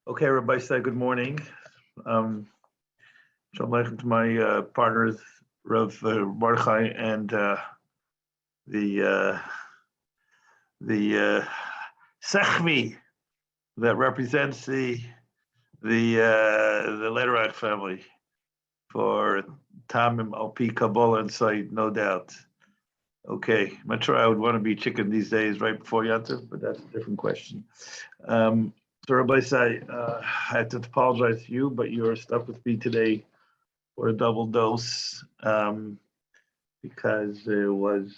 Okay, Rabbi said good morning. Shalom Aleichem to my partners, Rav Mordechai, and the Sechmi that represents the Lederach family for Tamim Alpi Kabbalah Insight, no doubt. Okay, I'm not sure I would want to be chicken these days right before Yantav, but that's a different question. So Rabbi say, I have to apologize to you, but you're stuck with me today for a double dose because it was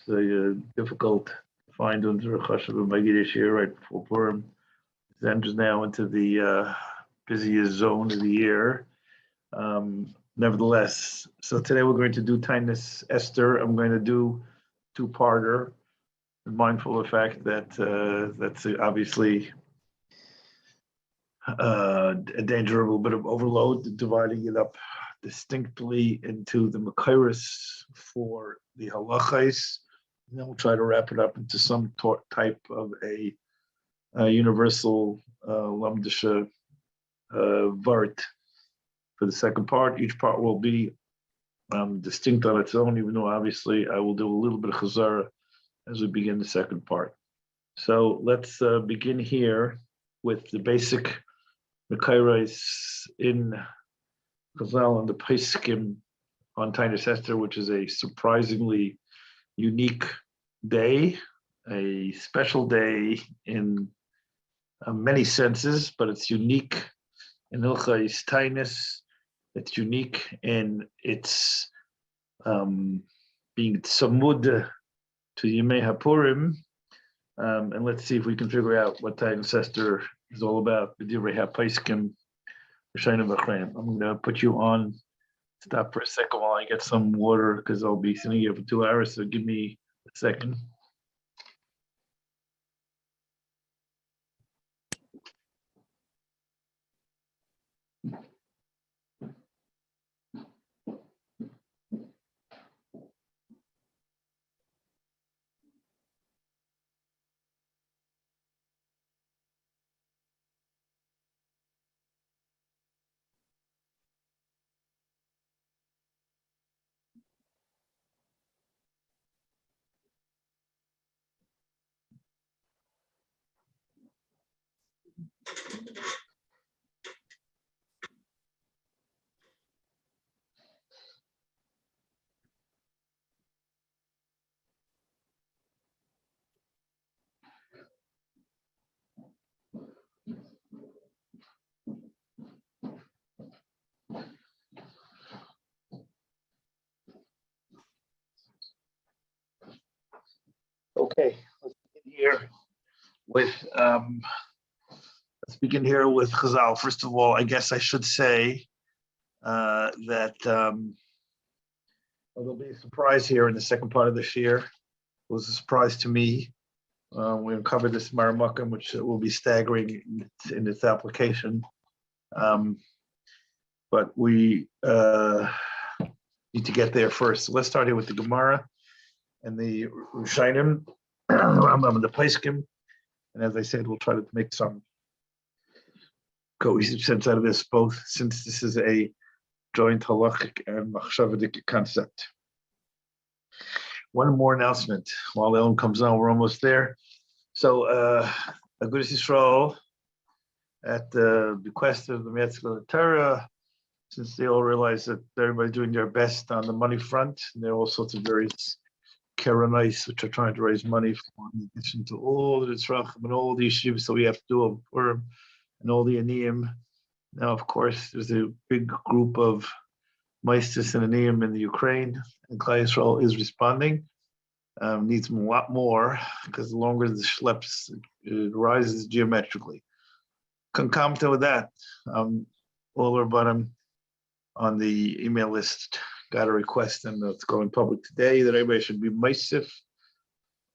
difficult to find under Chashav Magidish here right before Purim. It enters now into the busiest zone of the year. Nevertheless, so today we're going to do Taanis Esther. I'm going to do two-parter, mindful of the fact that that's obviously a danger of a little bit of overload, dividing it up distinctly into the Makairis for the halachais. And then we'll try to wrap it up into some type of a universal lamdisha vart for the second part. Each part will be distinct on its own, even though obviously I will do a little bit of chazara as we begin the second part. So let's begin here with the basic Makairos in Chazal and the Pesachim on Taanis Esther, which is a surprisingly unique day, a special day in many senses, but it's unique in Hilchos Taanis. It's unique in its being samud to Yemei HaPurim. And let's see if we can figure out what Taanis Esther is all about. I'm going to put you on. Stop for a second while I get some water because I'll be sitting here for 2 hours. So give me a second. Okay, let's begin here with Chazal. First of all, I guess I should say that there'll be a surprise here in the second part of this year. It was a surprise to me. We uncovered this Maramakim, which will be staggering in its application. But we need to get there first. So let's start here with the Gemara and the Rishonim, the Pesachim. And as I said, we'll try to make some cohesive sense out of this, both since this is a joint halachic and machshavadik concept. One more announcement while Ellen comes on. We're almost there. So, Agudas Yisrael, at the bequest of the Metzger Torah, since they all realize that everybody's doing their best on the money front, and there are all sorts of various Karanais which are trying to raise money for, in addition to all the Tzrachim and all the yeshivas that we have to do on Purim and all the Aniyim. Now, of course, there's a big group of Maistis and Aniyim in the Ukraine, and Klal Yisrael is responding. Needs a lot more because the longer the schleps, it rises geometrically. Concomitant with that, all our bottom on the email list got a request, and it's going public today, that everybody should be Meisif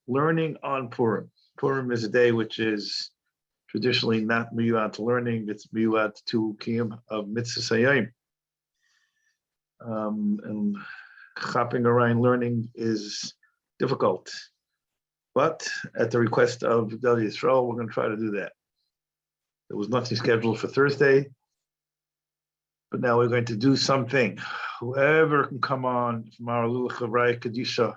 learning on Purim. Purim is a day which is traditionally not miyuad to learning, it's miyuad to kiyum of mitzvahs hayom. And hopping around learning is difficult. But at the request of Gedolei Yisrael, we're going to try to do that. There was nothing scheduled for Thursday, but now we're going to do something. Whoever can come on from our little Chavrai Kadisha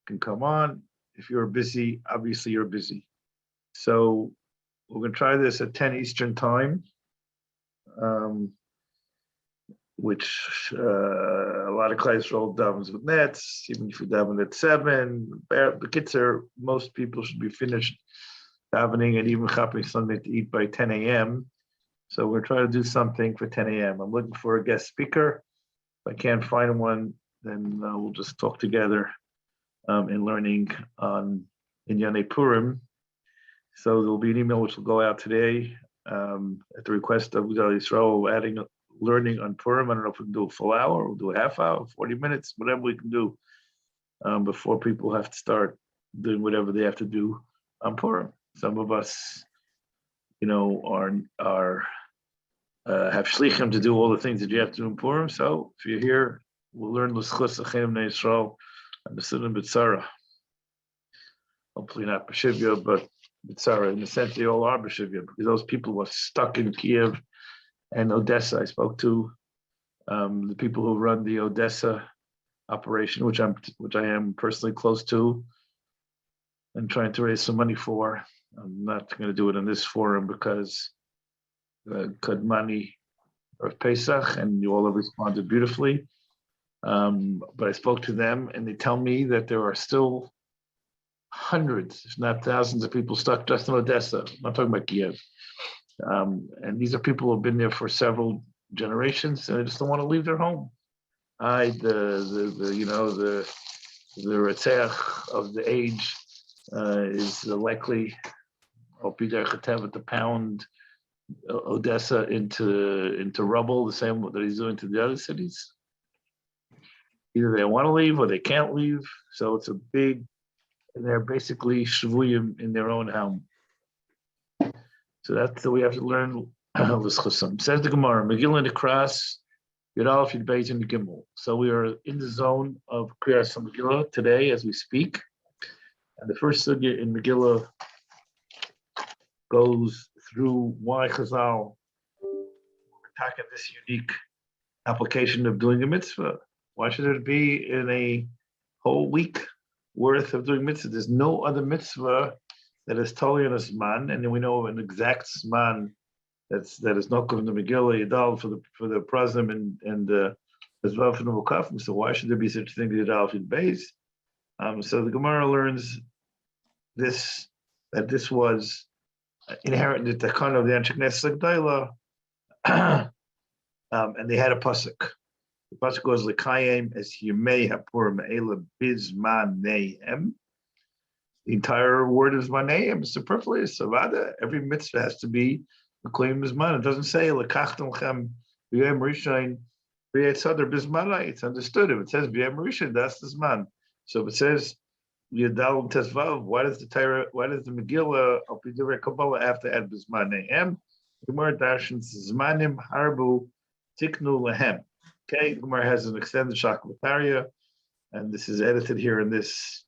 can come on. If you're busy, obviously you're busy. So we're going to try this at 10 Eastern time, which a lot of class roll davens with nets, even if you daven at 7. The kids are, most people should be finished davening and even chapping something to eat by 10 a.m. So we're trying to do something for 10 a.m. I'm looking for a guest speaker. If I can't find one, then we'll just talk together in learning on Inyanei Purim. So there'll be an email which will go out today at the request of Gedal Yisrael, adding learning on Purim. I don't know if we can do a full hour, we'll do a half hour, 40 minutes, whatever we can do before people have to start doing whatever they have to do on Purim. Some of us, are have shlichim to do all the things that you have to do in Purim. So if you're here, we'll learn l'schus achem b'nei Yisrael and b'sidim b'tzara. Hopefully not b'shivya, but b'tzara. In the sense they all are b'shivya, because those people were stuck in Kiev and Odessa. I spoke to the people who run the Odessa operation, which I am personally close to, and trying to raise some money for. I'm not going to do it in this forum because Kadmani of Pesach, and you all have responded beautifully. But I spoke to them, and they tell me that there are still hundreds, if not thousands, of people stuck just in Odessa. I'm not talking about Kiev. And these are people who have been there for several generations, and they just don't want to leave their home. The Retzeach of the age is likely to pound Odessa into rubble, the same that he's doing to the other cities. Either they want to leave or they can't leave. So it's a big, and they're basically shvuyim in their own home. So that's what we have to learn. Says the Gemara, Megillah in the Kras, Yudalef Yudbeit in the Gimel. So we are in the zone of Kriyas Megillah today as we speak. And the first sugya in Megillah goes through why Chazal attacking this unique application of doing a mitzvah. Why should it be in a whole week worth of doing mitzvah? There's no other mitzvah that is totally on a zman, and then we know an exact zman that is not given the Megillah Yadal for the Prazim and as well for the Mukafim. So why should there be such a thing as Yadal Fid Beis? So the Gemara learns that this was inherent in the Takana of the Anshe Knesset G'dayla, and they had a pasuk. The pasuk goes L'Kayim Es Yemei HaPurim Eila Bizman Nehem. The entire word is Maneim, is superfluous. Savada, every mitzvah has to be L'Kayim Bizman. It doesn't say L'Kachtem Chem B'Yom Rishon B'Yet Sadar Bizmanai. It's understood. If it says B'Yom Rishon, that's the Zman. So if it says Yadal Tesvav, why does the Megillah of Pidurei Kabbalah have to add Bizmanehem? Gemara Darshans Zmanim Harbu Tiknu Lehem. Okay, Gemara has an extended Shakvataria, and this is edited here in this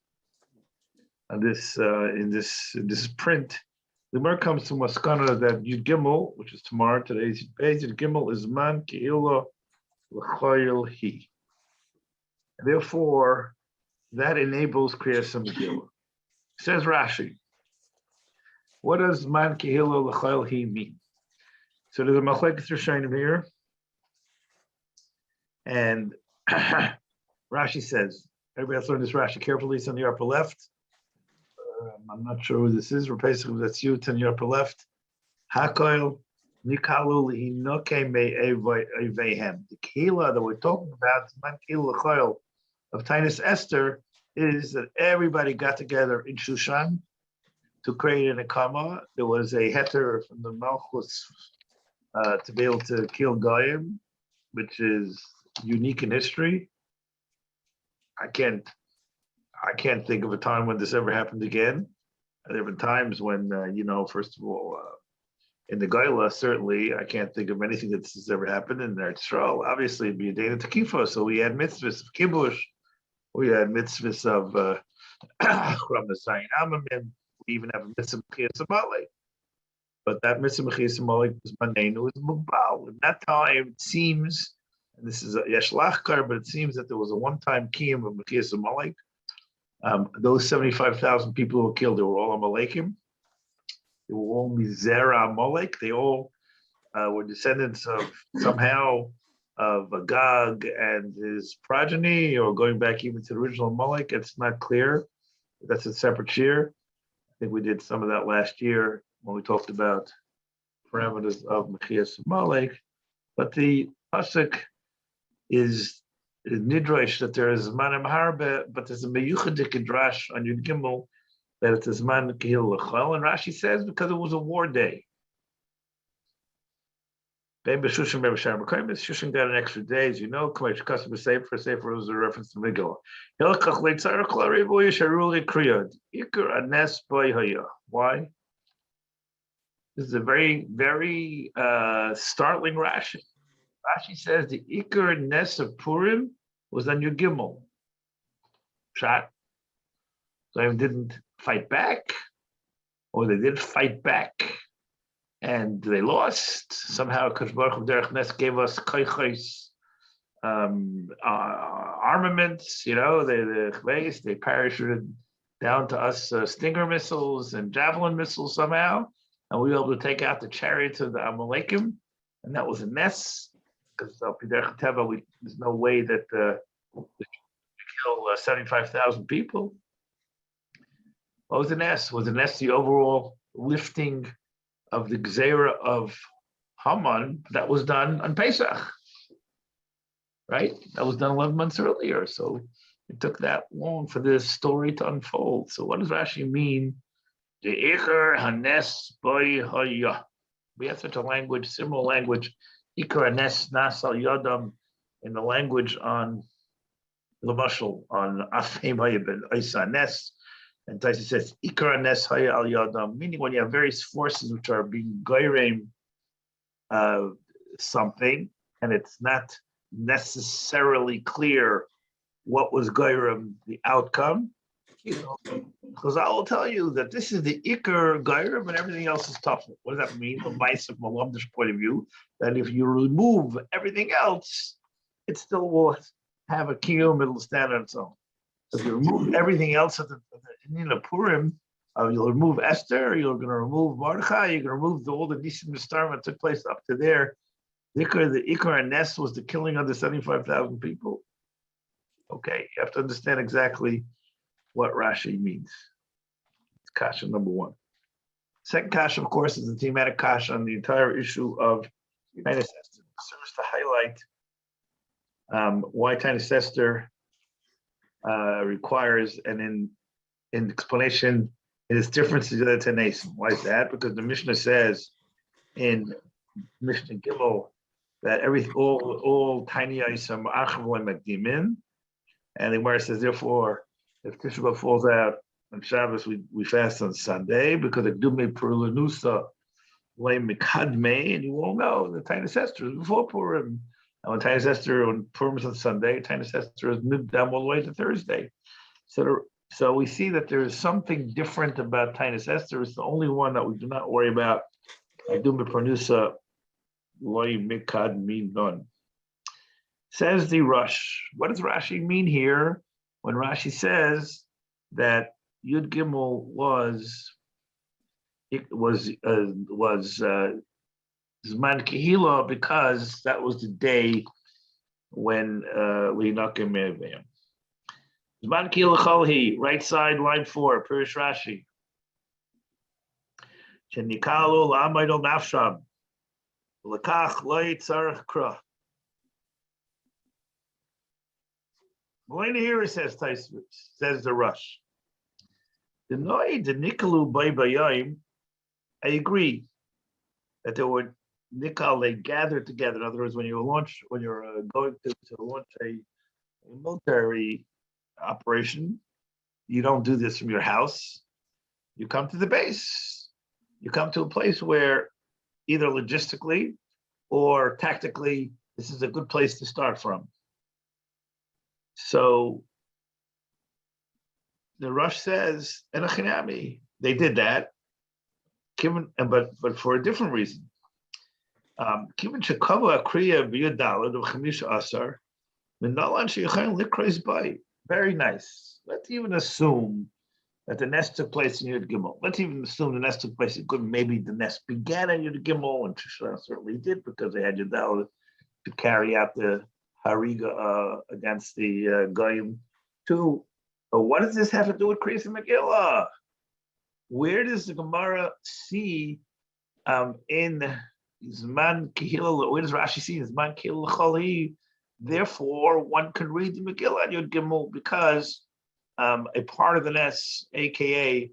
print. The Gemara comes to Maskana that Yud Gimel, which is tomorrow, today's Yud Gimel is Man Keila L'Chayil Hi. Therefore, that enables Kriyas Megillah. Says Rashi, what does Man Kehila L'Chayil Hi mean? So there's a Machlekes Rishonim here, and Rashi says, everybody has to learn this Rashi carefully. It's on the upper left. I'm not sure who this is. Repesach, that's you. It's on the upper left. Hakoil Nikalu Lihinoke Me Eivehem. The Kehila that we're talking about, Man Kehila L'Chayil of Taanis Esther, is that everybody got together in Shushan to create an Akama. There was a heter from the Malchus to be able to kill Goyim, which is unique in history. I can't think of a time when this ever happened again. There have been times when, first of all, in the Goyla, certainly, I can't think of anything that's ever happened in Eretz Yisrael. Obviously, it'd be a Dana Tekifa, so we had mitzvahs of Kibush, we had mitzvahs of from the Zayin Amamim, we even have a mitzvah of Chiyas Amalek. But that mitzvah Mechias Amalek was Manenu was Mugbal. In that time, it seems, and this is a Yeshlachkar, but it seems that there was a one-time kiyum of Mechias Amalek. Those 75,000 people who were killed, they were all Amalekim. They were all Mizera Amalek. They all were descendants of somehow of Agag and his progeny, or going back even to the original Amalek. It's not clear. That's a separate shir. I think we did some of that last year when we talked about parameters of Mechias Amalek. But the pasuk is nidrash that there is Zmanim Harbe, but there's a meyuchadik drash on Yud Gimel that it's a Zman Kehil L'chol, and Rashi says because it was a war day. Shushan got an extra day, as you know. Customer Sefer was a reference to Megillah. Why? This is a very, very startling Rashi. Rashi says the Iker Nes of Purim was on your Gimel. Shot. So they didn't fight back, or they did fight back, and they lost. Somehow, Kadosh Baruch Hu Derech Nes gave us koichos, armaments. You know, they parachuted down to us Stinger missiles and javelin missiles somehow, and we were able to take out the chariots of the Amalekim, and that was a mess. Because there's no way that we kill 75,000 people. What was the nest? Was the nest the overall lifting of the Gzeira of Haman that was done on Pesach? Right? That was done 11 months earlier. So it took that long for this story to unfold. So what does Rashi mean? The Iker Hanes Boy Haya. We have such a language, similar language. Ikar Hanes Nasal Yadam in the language on the Mashal on Afim Hayabin Isa Nes. And Taisa says, Ikar Nes Haya Al Yadam, meaning when you have various forces which are being goyrem something, and it's not necessarily clear what was goyrem the outcome. Because I will tell you that this is the Ikar goyrem and everything else is tough. What does that mean? From my Malamdish point of view, that if you remove everything else, it still will have a kiyum, it'll stand on its own. If you remove everything else at the Purim, you'll remove Esther, you're going to remove Mordechai, you're going to remove all the Nisim Nestar that took place up to there. The Ikar and Nes was the killing of the 75,000 people. Okay, you have to understand exactly what Rashi means. It's kasha number one. Second kasha, of course, is the thematic kasha on the entire issue of Taanis Esther. It serves to highlight why Taanis Esther requires, and in explanation, it is different to the other Taanis. Why is that? Because the Mishnah says in Mishnah Gimel that all tiny isam achavoy makdimin, and the Gemara says therefore if Tisha B'Av falls out on Shabbos, we fast on Sunday because of Dume Purlanusa Lay Mikadme, and you all know the Taanis Esther is before Purim. And when Taanis Esther, when Purim is on Sunday, Taanis Esther is moved down all the way to Thursday. So we see that there is something different about Taanis Esther. It's the only one that we do not worry about. Dume Purlanusa Lay Mikadme none. Says the Rush. What does Rashi mean here when Rashi says that Yud Gimel was Zman Kehila because that was the day when Linakim Me'avim. Zman Kehila Chalhi, right side, line 4, Pirish Rashi. Shenikalu la'amaydo nafsham, l'kach lo yitzarech krah. Going here, it says the Rush. The Noi, the Nikalu by Bayayim, I agree that they were Nikal, they gathered together. In other words, when you're going to launch a military operation, you don't do this from your house. You come to the base. You come to a place where either logistically or tactically, this is a good place to start from. So the Rush says, "Enochinami." They did that. but for a different reason. Given Shekava Kriya Biyadalad of Chamisha Asar, Minalan Sheyachan Likreis Bay. Very nice. Let's even assume that the nest took place in Yud Gimel. Let's even assume the nest took place. It could maybe the nest began at Yud Gimel, and Shishra certainly did because they had Yudalad to carry out the Hariga against the Goyim. Too. But what does this have to do with Kriyas Megillah? Where does the Gemara see in Zman Kihil? Where does Rashi see in Zman Kihil Chali? Therefore, one can read the Megillah at Yud Gimel because a part of the nest, aka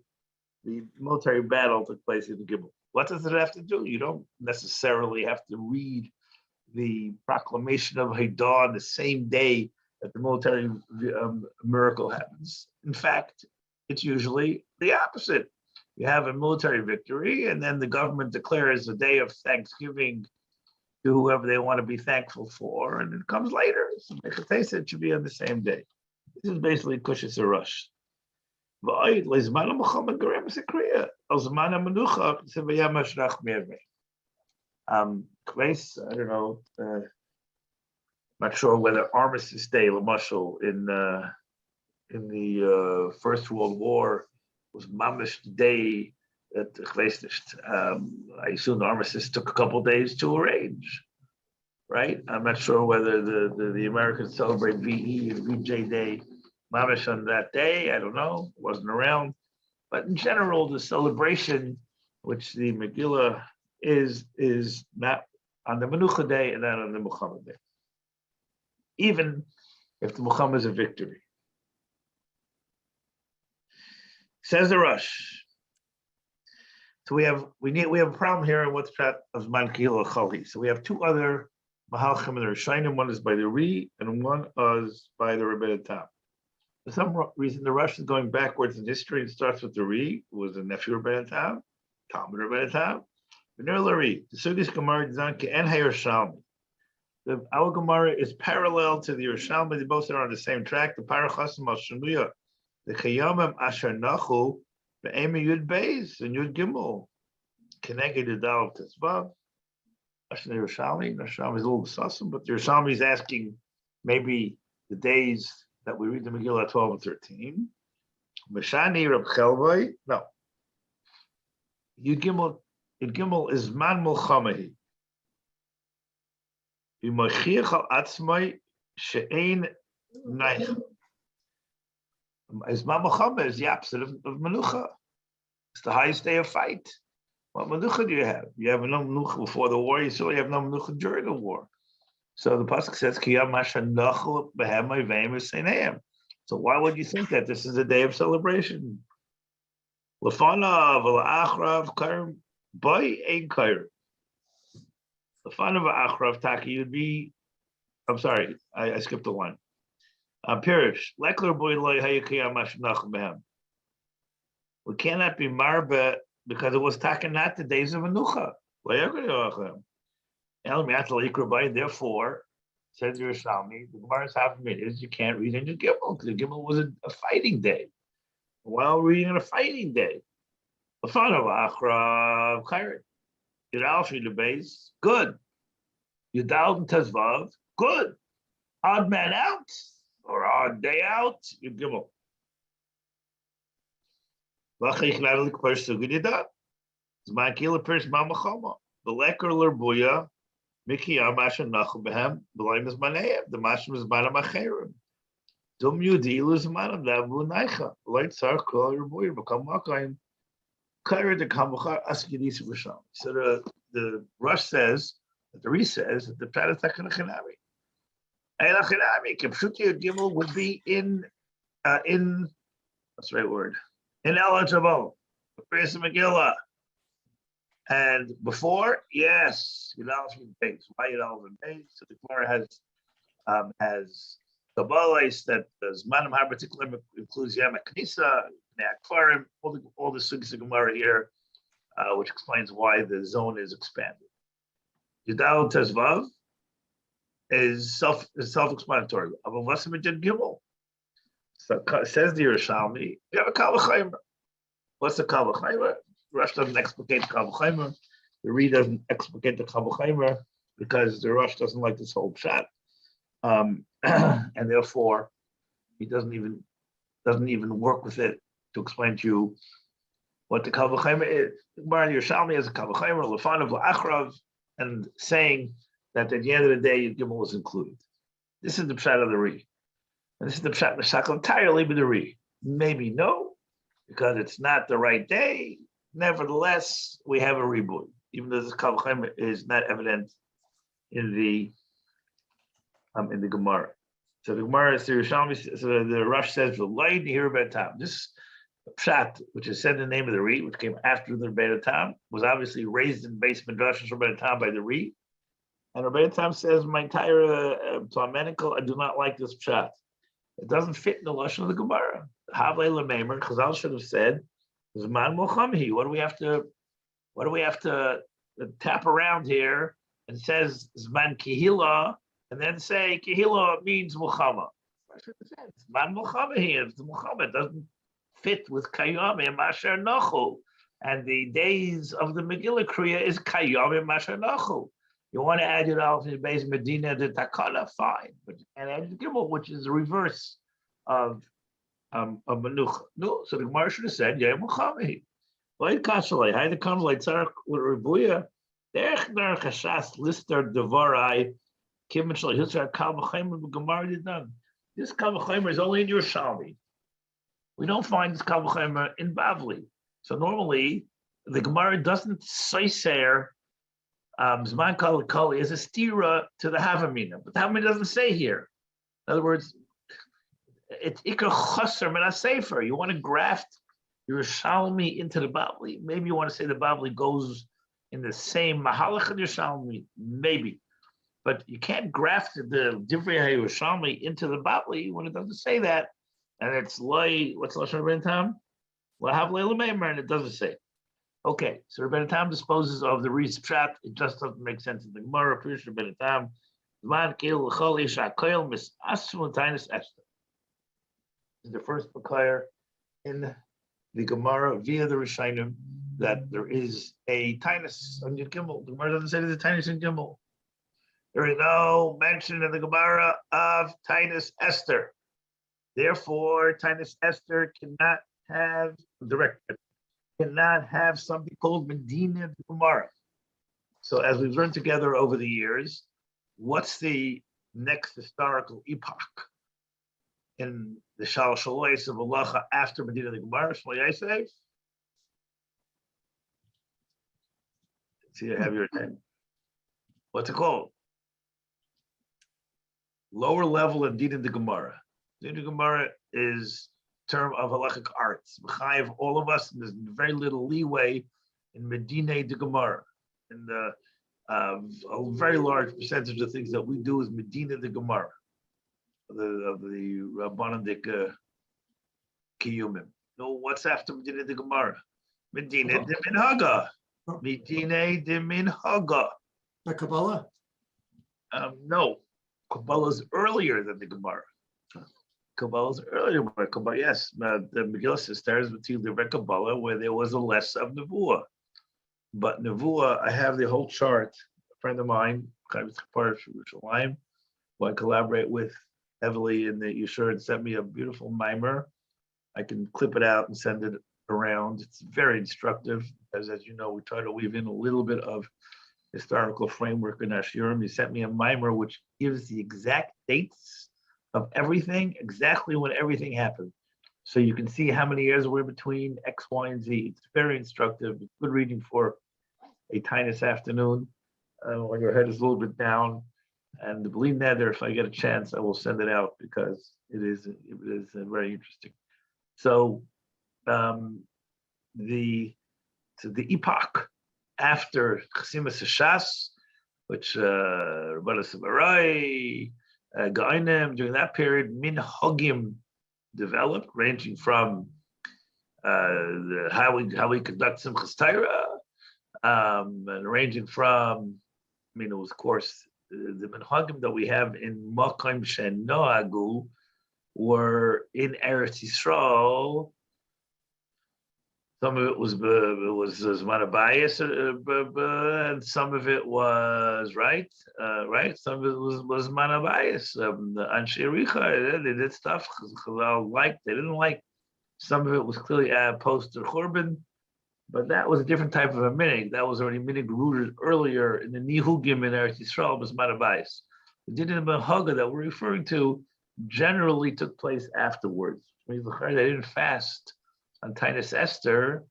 the military battle, took place in Gimel. What does it have to do? You don't necessarily have to read the proclamation of Haidah on the same day that the military miracle happens. In fact, it's usually the opposite. You have a military victory, and then the government declares a day of thanksgiving to whoever they want to be thankful for, and it comes later. So it should be on the same day. This is basically Kushis Arush. I don't know. Not sure whether Armistice Day, Lamashal, in the First World War was Mamish Day that I assume the armistice took a couple days to arrange, right? I'm not sure whether the Americans celebrate VE and VJ Day Mamish on that day. I don't know, wasn't around. But in general, the celebration, which the Megillah is not on the Menucha Day and not on the Muhammad Day. Even if the Muhammad is a victory. Says the Rush. So we have a problem here in what's that of Zman Kihil Chali. So we have two other Mahalchim in the Rishonim. One is by the Ri and one is by the Rebbe Tam. For some reason, the Rush is going backwards in history. It starts with the Ri, who was the nephew of Rebbe Tam, Talmud Rebbe Tam. The Ri, the Sugis Gemara Zanke and Yerushalmi. Our Gemara is parallel to the Yerushalmi. They both are on the same track. The Parachasim al Shemuya, the Chayamim Asher Nachu, the Amy Yud Beis and Yud Gimel, Keneged the Dal Tzvav. Actually, the Yerushalmi is a little besasim, but the Yerushalmi is asking maybe the days that we read the Megillah 12 and 13. Meshani Reb Chelvai, no. Yud Gimel is Man Mulchamahi. B'mochiach al atzmai she'ein neicha. As Mamachama is the opposite of Menucha. It's the highest day of fight. What Menucha do you have? You have no Menucha before the war, you have no Menucha during the war. So the Pasuk says, Kiyam Mashanachal Behemai Ve'emes Seineim. So why would you think that this is a day of celebration? Lefanav, La'achrav, Karim, Bay Ein Kair. Lefanav, La'achrav, Taki would be, I'm sorry, I skipped the one. Pirish, Lekler boy loy hayakiyam mashnach behem. We cannot be marba because it was taken not the days of Menucha. Therefore, says Yerushalmi, the Gemara's half is you can't read in the Gimel because the Gimel was a fighting day. While reading on a fighting day, the fun of Achra Kairit, Yudal Shri the base, good. Yudal and Tezvav, good. Odd man out. Or odd day out, you give up. Zman Kihil Pirish Mamachama. The Leker Lerbuya, Mikiyam Masha Nachal Behem, B'layim is Maneyev, the Mashim is Manam Acherim. Dum Yudil is Manam, Lavu Naicha. Light Sar Kol Lerbuya, Bakam Makayim. Kair de Kamachar Askidis Risham. So the Rush says, the Re says, that the Pratatakan Chanami. Gimel would be in what's the right word? Ineligible. Praise the Megillah. And before, yes, Yudal base. Why Yudal base? So the Gemara has Kabbalahs that Zmanim HaBatiklim includes Yom HaKnisa, Ne'akfarim, all the sugs of Gemara here, which explains why the zone is expanded. Yudal Tezvav is self-explanatory. Gimel. So says the Yerushalmi, you have a Kal V'Chaymer. What's the Kal V'Chaymer? Rosh doesn't explicate the Kal V'Chomer. The Ri doesn't explicate the Kal V'Chomer because the Rosh doesn't like this whole pshat, and therefore he doesn't even work with it to explain to you what the Kal V'Chomer is. The Gemara Yerushalmi has a Kal V'Chomer, Lefanav La'achrav, and saying that at the end of the day, Yud Gimel is included. This is the pshat of the Ri. And this is the pshat Meshakal entirely with the Ri. Maybe no, because it's not the right day. Nevertheless, we have a riboy, even though this Kal V'Chomer is not evident in the Gemara. So the Gemara, so the Rosh says, the light here about time. This pshat, which is said in the name of the Ri, which came after the Rebbe Tam, was obviously raised in base Midrash Rebbe Tam by the Ri. And Rebbe Tam says, my entire Talmenical, I do not like this pshat. It doesn't fit in the lashon of the Gemara. Havlei Lameimer, Chazal should have said, Zman Mohamhi. What do we have to tap around here and says Zman Kihila, and then say Kihila means Muhammad. Zman Muhammad here. It's Muhammad doesn't fit with Kayam and Masher Nachu. And the days of the Megillah Kriya is Kayam and Masher Nachu. You want to add it off in the base Medina the Takala, fine. But and add Gimel, which is the reverse of Manucha. No, so the Gemara should have said, Yeah, Muhammad. Like Kashalai, Hay the Kamlai Tzarek Ribuya, Derech Derech Hashas Lister Devarai, Kim Shal Hilchos Kal V'Chomer Gemara did done. This Kal V'Chomer is only in Yerushalmi. We don't find this Kal V'Chomer in Bavli. So normally the Gemara doesn't say Zman Kal Kali is a stira to the Havamina, but the Havamina doesn't say here. In other words, it's Ikar Chaser Min HaSefer. You want to graft Yerushalmi into the Bavli. Maybe you want to say the Bavli goes in the same Mahalach of Yerushalmi, maybe. But you can't graft the Divrei Yerushalmi into the Bavli when it doesn't say that. And it's Loi, what's Lashon Rebbeinu Tam? Lahavlei Lameimer, and it doesn't say. Okay, so Rebbeinu Tam disposes of the Ri's pshat. It just doesn't make sense in the Gemara. Pirush Rebbeinu Tam. Zman Kil L'chol Ish HaKoil Mis Asru Tainis Esther. Is the first Makayr in the Gemara via the Rishonim that there is a Tainus on Yud Gimel. The Gemara doesn't say there's a Tainus in Gimel. There is no mention in the Gemara of Tainus Esther. Therefore, Tainus Esther cannot have something called Medina Gemara. So as we've learned together over the years, what's the next historical epoch in the Shalosh Alois of Halacha after Medina the Gemara? Shmo Yosef? See, I have your name. What's it called? Lower level of Din in the Gemara. Din in the Gemara is term of halachic arts. B'chayev all of us, and there's very little leeway in Medina the Gemara. And a very large percentage of things that we do is Medina the Gemara, of the Rabbanic Kiyumim. No, what's after Medina the Gemara? Medina de Minhaga. Medina de Minhaga. The Kabbalah? No, Kabbalah is earlier than the Gemara. Kabbalah is earlier than Kabbalah. Yes, the Megillah says there's between the Kabbalah where there was a less of Nevuah. But Nevuah, I have the whole chart. A friend of mine, part of Yerushalayim, who I collaborate with heavily in the Yeshur, and sent me a beautiful mimer. I can clip it out and send it around. It's very instructive, because as you know, we try to weave in a little bit of historical framework in Ashurim. He sent me a mimer which gives the exact dates of everything, exactly when everything happened. So you can see how many years were between X, Y, and Z. It's very instructive. It's good reading for a Tainus afternoon when your head is a little bit down. And the Bli Neder, if I get a chance, I will send it out because it is very interesting. So the epoch after Chasimas Hashas, which Rabbi Samarai, Gainim, during that period, Minhagim developed, ranging from how we conduct Simchas Torah, and ranging from, it was, of course, the Minhagim that we have in Makom Shenoagu were in Eretz Yisrael Some of it was Zman bias, and some of it was right. Some of it was Zman bias. The Anshe Richa, they did stuff Chazal liked, they didn't like. Some of it was clearly post to Churban, but that was a different type of a minig. That was already minig rooted earlier in the Nihugim in Eretz Yisrael, was Zman bias. The din in Haga that we're referring to generally took place afterwards. They didn't fast on Taanis Esther.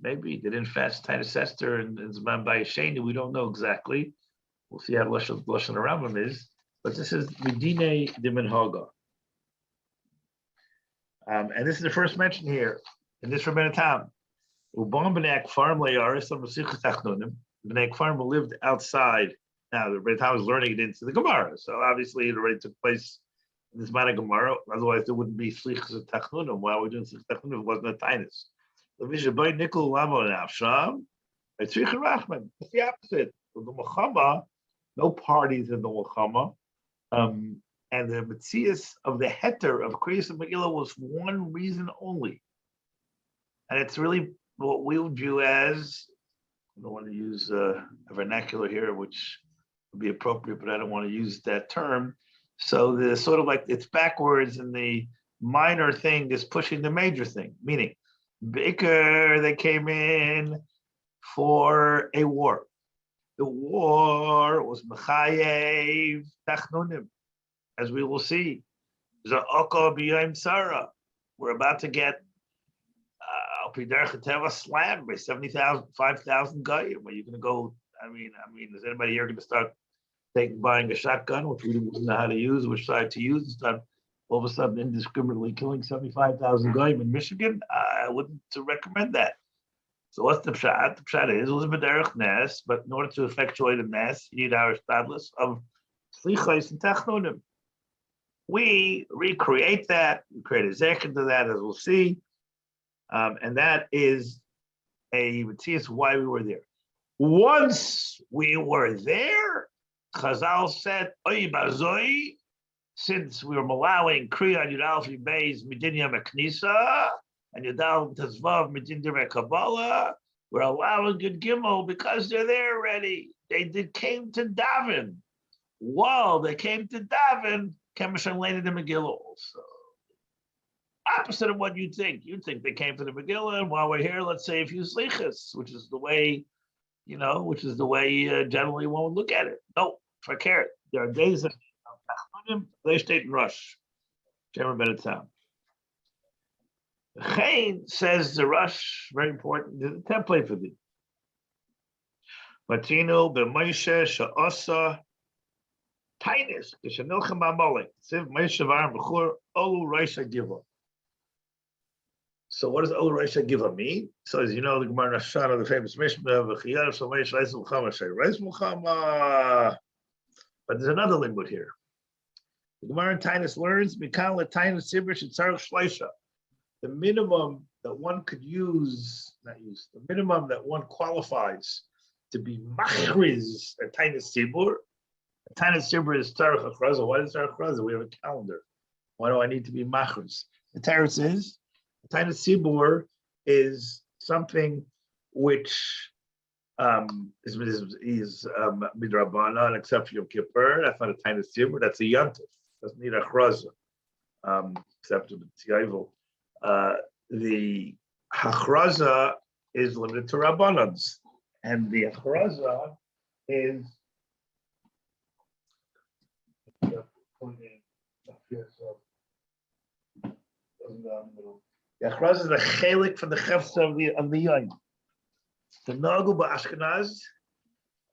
Maybe they didn't fast Taanis Esther and Zman Bayesheni. We don't know exactly. We'll see how Lashon Rambam is. But this is Medine de Minhaga. And this is the first mention here in this Rebbeinu Tam. Ubam b'nei Akfarim le'aris l'masichas tachnonim. B'nei Akfarim lived outside. Now the Rebbeinu Tam was learning it into the Gemara, so obviously it already took place in this Mana Gemara. Otherwise, there wouldn't be slichas of tachnonim. Why are we doing slichas tachnonim if it wasn't a taanis? It's the opposite. The Muhammad, no parties in the Muhammad, and the Metzias of the heter of Kriyas and Megillah was one reason only, and it's really what we would view as. I don't want to use a vernacular here, which would be appropriate, but I don't want to use that term. So the sort of like it's backwards, and the minor thing is pushing the major thing, meaning. Baker, they came in for a war. The war was Mechayev Tachnunim, as we will see. Za'oko b'yom Sarah. We're about to get slammed by 70,000, 5,000 guys. Where you're going to go? I mean, is anybody here going to start buying a shotgun, which we didn't know how to use, which side to use, and start all of a sudden indiscriminately killing 75,000 goyim in Michigan? I wouldn't recommend that. So what's the pshat? The pshat is, it was a b'derech nes, but in order to effectuate a nes, you need our status of slichos and tachnonim. We recreate that, we create a zecher to that, as we'll see, and that is a metzias why we were there. Once we were there, Chazal said, oy bazoi, since we were allowing Kriya and Yudal Fi Beis Midinya Meknisa and Yudal Tazvav Midinya Kabbalah, we're allowing Good Gimel because they're there already. They came to daven. While they came to daven, Kemeshem landed the Megillah also. Opposite of what you'd think. You'd think they came for the Megillah, and while we're here, let's say a few slichas, which is the way, generally one would look at it. No, for care. There are days that they state in Rush. Chairman Benetzam. Chain says the Rush, very important, there's a template for thee. Matino b'Moshe she'osa taanis k'shenilchem b'Amalek. Siv Moshe v'Aaron b'chur olu reisha giva. So what does olu reisha giva mean? So as you know, the Gemara Nashana, the famous Mishnah, v'chiyar shel Moshe reis mulchama she'reis mulchama. But there's another limud here. The Gemara in Taanis learns, the minimum that one could use, the minimum that one qualifies to be machriz a Taanis Tzibur. A Taanis Tzibur is Tarech HaChraza. Why is Tarech HaChraza? We have a calendar. Why do I need to be machriz? The Tarech is, a Taanis Tzibur is something which is midrabanan, except for Yom Kippur. That's not a Taanis Tzibur. That's a Yantif. Doesn't need a chraza, except with Tziayvul. The hachraza is limited to rabbanans, and the hachraza is the hachraza is the chelik from the chefza of the yain. The nagu ba'ashkenaz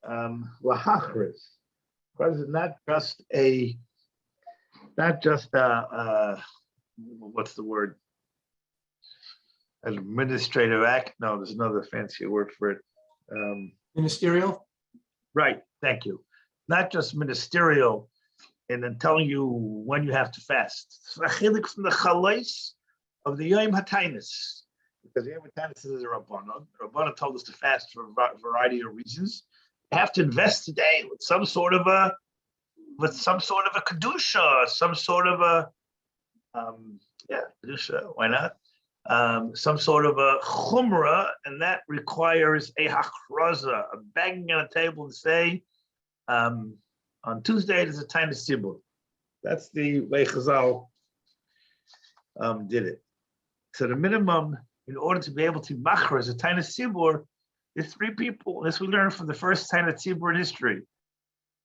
lahachriz. Hachraza is not just what's the word? An administrative act. No, there's another fancy word for it. Ministerial? Right, thank you. Not just ministerial, and then telling you when you have to fast. It's a chilik from the chalais of the Yom HaTaanis. Because the Yom HaTaanis is a Rabbanon. The Rabbanon told us to fast for a variety of reasons. You have to invest today with some sort of a kedusha, some sort of a kedusha. Why not? some sort of a chumrah, and that requires a hachraza, a banging on a table and say, on Tuesday there's a tiny sibur. That's the way Chazal did it. So the minimum, in order to be able to machra as a tiny sibur, is 3 people. This we learned from the first tiny sibur in history.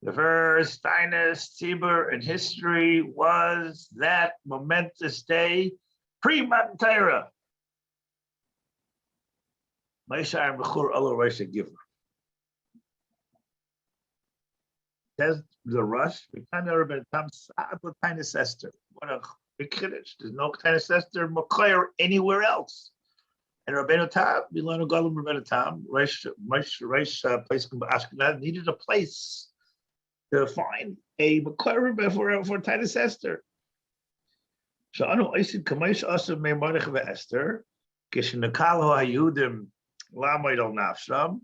The first tiny sibur in history was that momentous day, pre-Matan Torah. Says the Rush, we can't ever be Taanis Esther. What a big kiddush. There's no Taanis Esther Makayr anywhere else. And Rabbeinu Tam, we learn a Golem Rabbeinu Tam, Reish place Ashkenaz needed a place to find a Makayr for Taanis Esther. Sha'anu Isid Kameish Asav Meimarich ve'Esther, Kishinakalu Hayudim Lamed al Nafsham.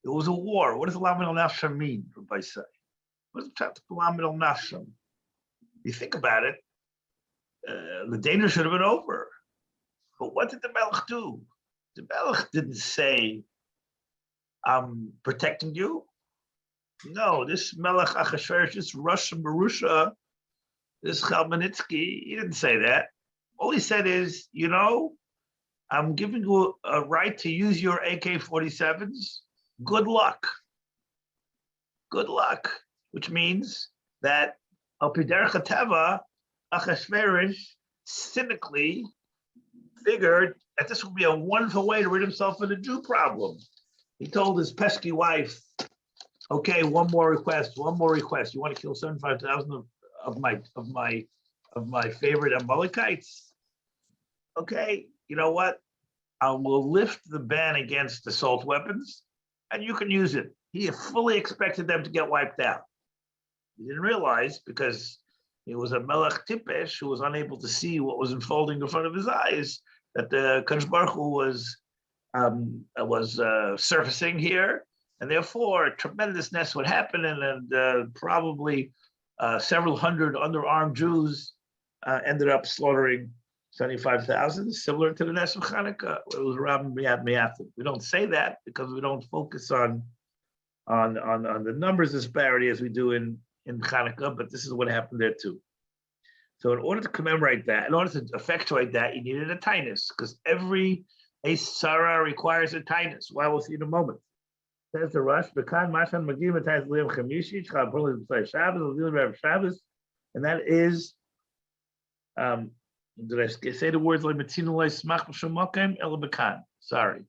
It was a war. What does Lamed al Nafsham mean, Rabbi say? What does Lamed al Nafsham? You think about it, the danger should have been over. But what did the Melech do? The Melech didn't say, I'm protecting you. No, this Melech Achashverosh, this Russian Marusha, this Chalmanitsky, he didn't say that. All he said is, you know, I'm giving you a right to use your AK-47s. Good luck. Good luck. Which means that Al Piderech HaTeva, Achashverosh cynically figured that this would be a wonderful way to rid himself of the Jew problem. He told his pesky wife, okay, one more request. You want to kill 75,000 of my favorite Amalekites? Okay, you know what? I will lift the ban against assault weapons, and you can use it. He fully expected them to get wiped out. He didn't realize, because he was a Melech Tipesh who was unable to see what was unfolding in front of his eyes, that the Kadosh Baruch Hu was surfacing here, and therefore a tremendous mess would happen, and probably several hundred underarmed Jews ended up slaughtering 75,000, similar to the Ness of Hanukkah. It was Rabbi Miyatim. We don't say that because we don't focus on the numbers disparity as we do in Hanukkah, but this is what happened there too. So in order to commemorate that, in order to effectuate that, you needed a tainus, because every Sarah requires a tainus. Well, we'll see in a moment. Says the Rush, and that is, did I say the words like sorry.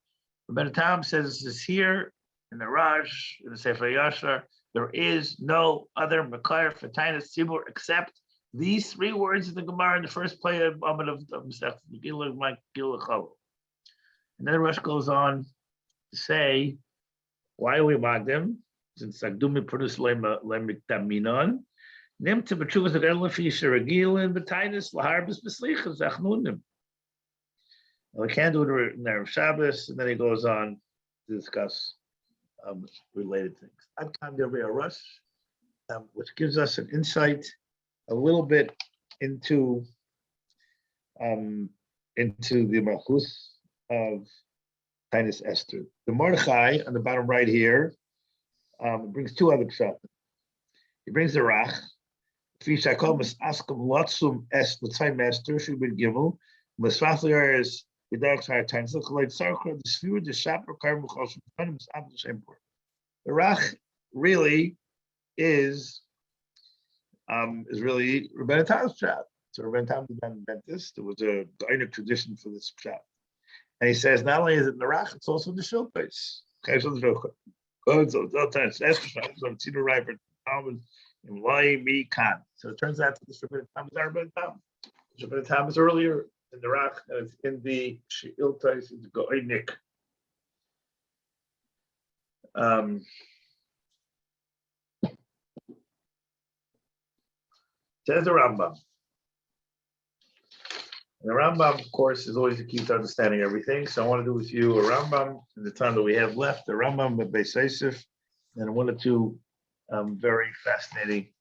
Rabbi Tam says this is here in the Raj, in the Sefer Yashar. There is no other Makar for Tainus Tzibur except these 3 words in the Gemara in the first play of Masechet Megillah, Megillah Chavos. And then the Rush goes on to say, why are we magdim? Since Sagdumi produced lemikdaminon. Nim to betchuvas again lefisha regilin betainis laharbis beslichas achnunim. We can't do it in Erev Shabbos, and then he goes on to discuss related things. Ad kan der Rush, which gives us an insight a little bit into the malchus of Taanis Esther. The Mordechai on the bottom right here brings 2 other pshat. He brings the Rach. Fishakol Askum Lotsum Es L'Tzai Master should be given. Masrafliar is the dark side Taanis L'Cholay Tzarkra the Sphere the Shaper Karm L'Choshim Taanim Misabel Shempor. The Rach really is really Rabbeinu Tam's pshat. So Rabbeinu Tam did not invent this. There was a Gainic tradition for this pshat. And he says, not only is it in the Rach, it's also in the Shilpes. Okay, so it turns out that this Rabbeinu Tam is our Rabbeinu Tam. Rabbeinu Tam is earlier in the Rach, and it's in the Shilpes, in the Gainic. Says the Rambam. And the Rambam, of course, is always the key to understanding everything. So I want to do with you a Rambam in the time that we have left, the Rambam of Beis Yosef, and 1 or 2 very fascinating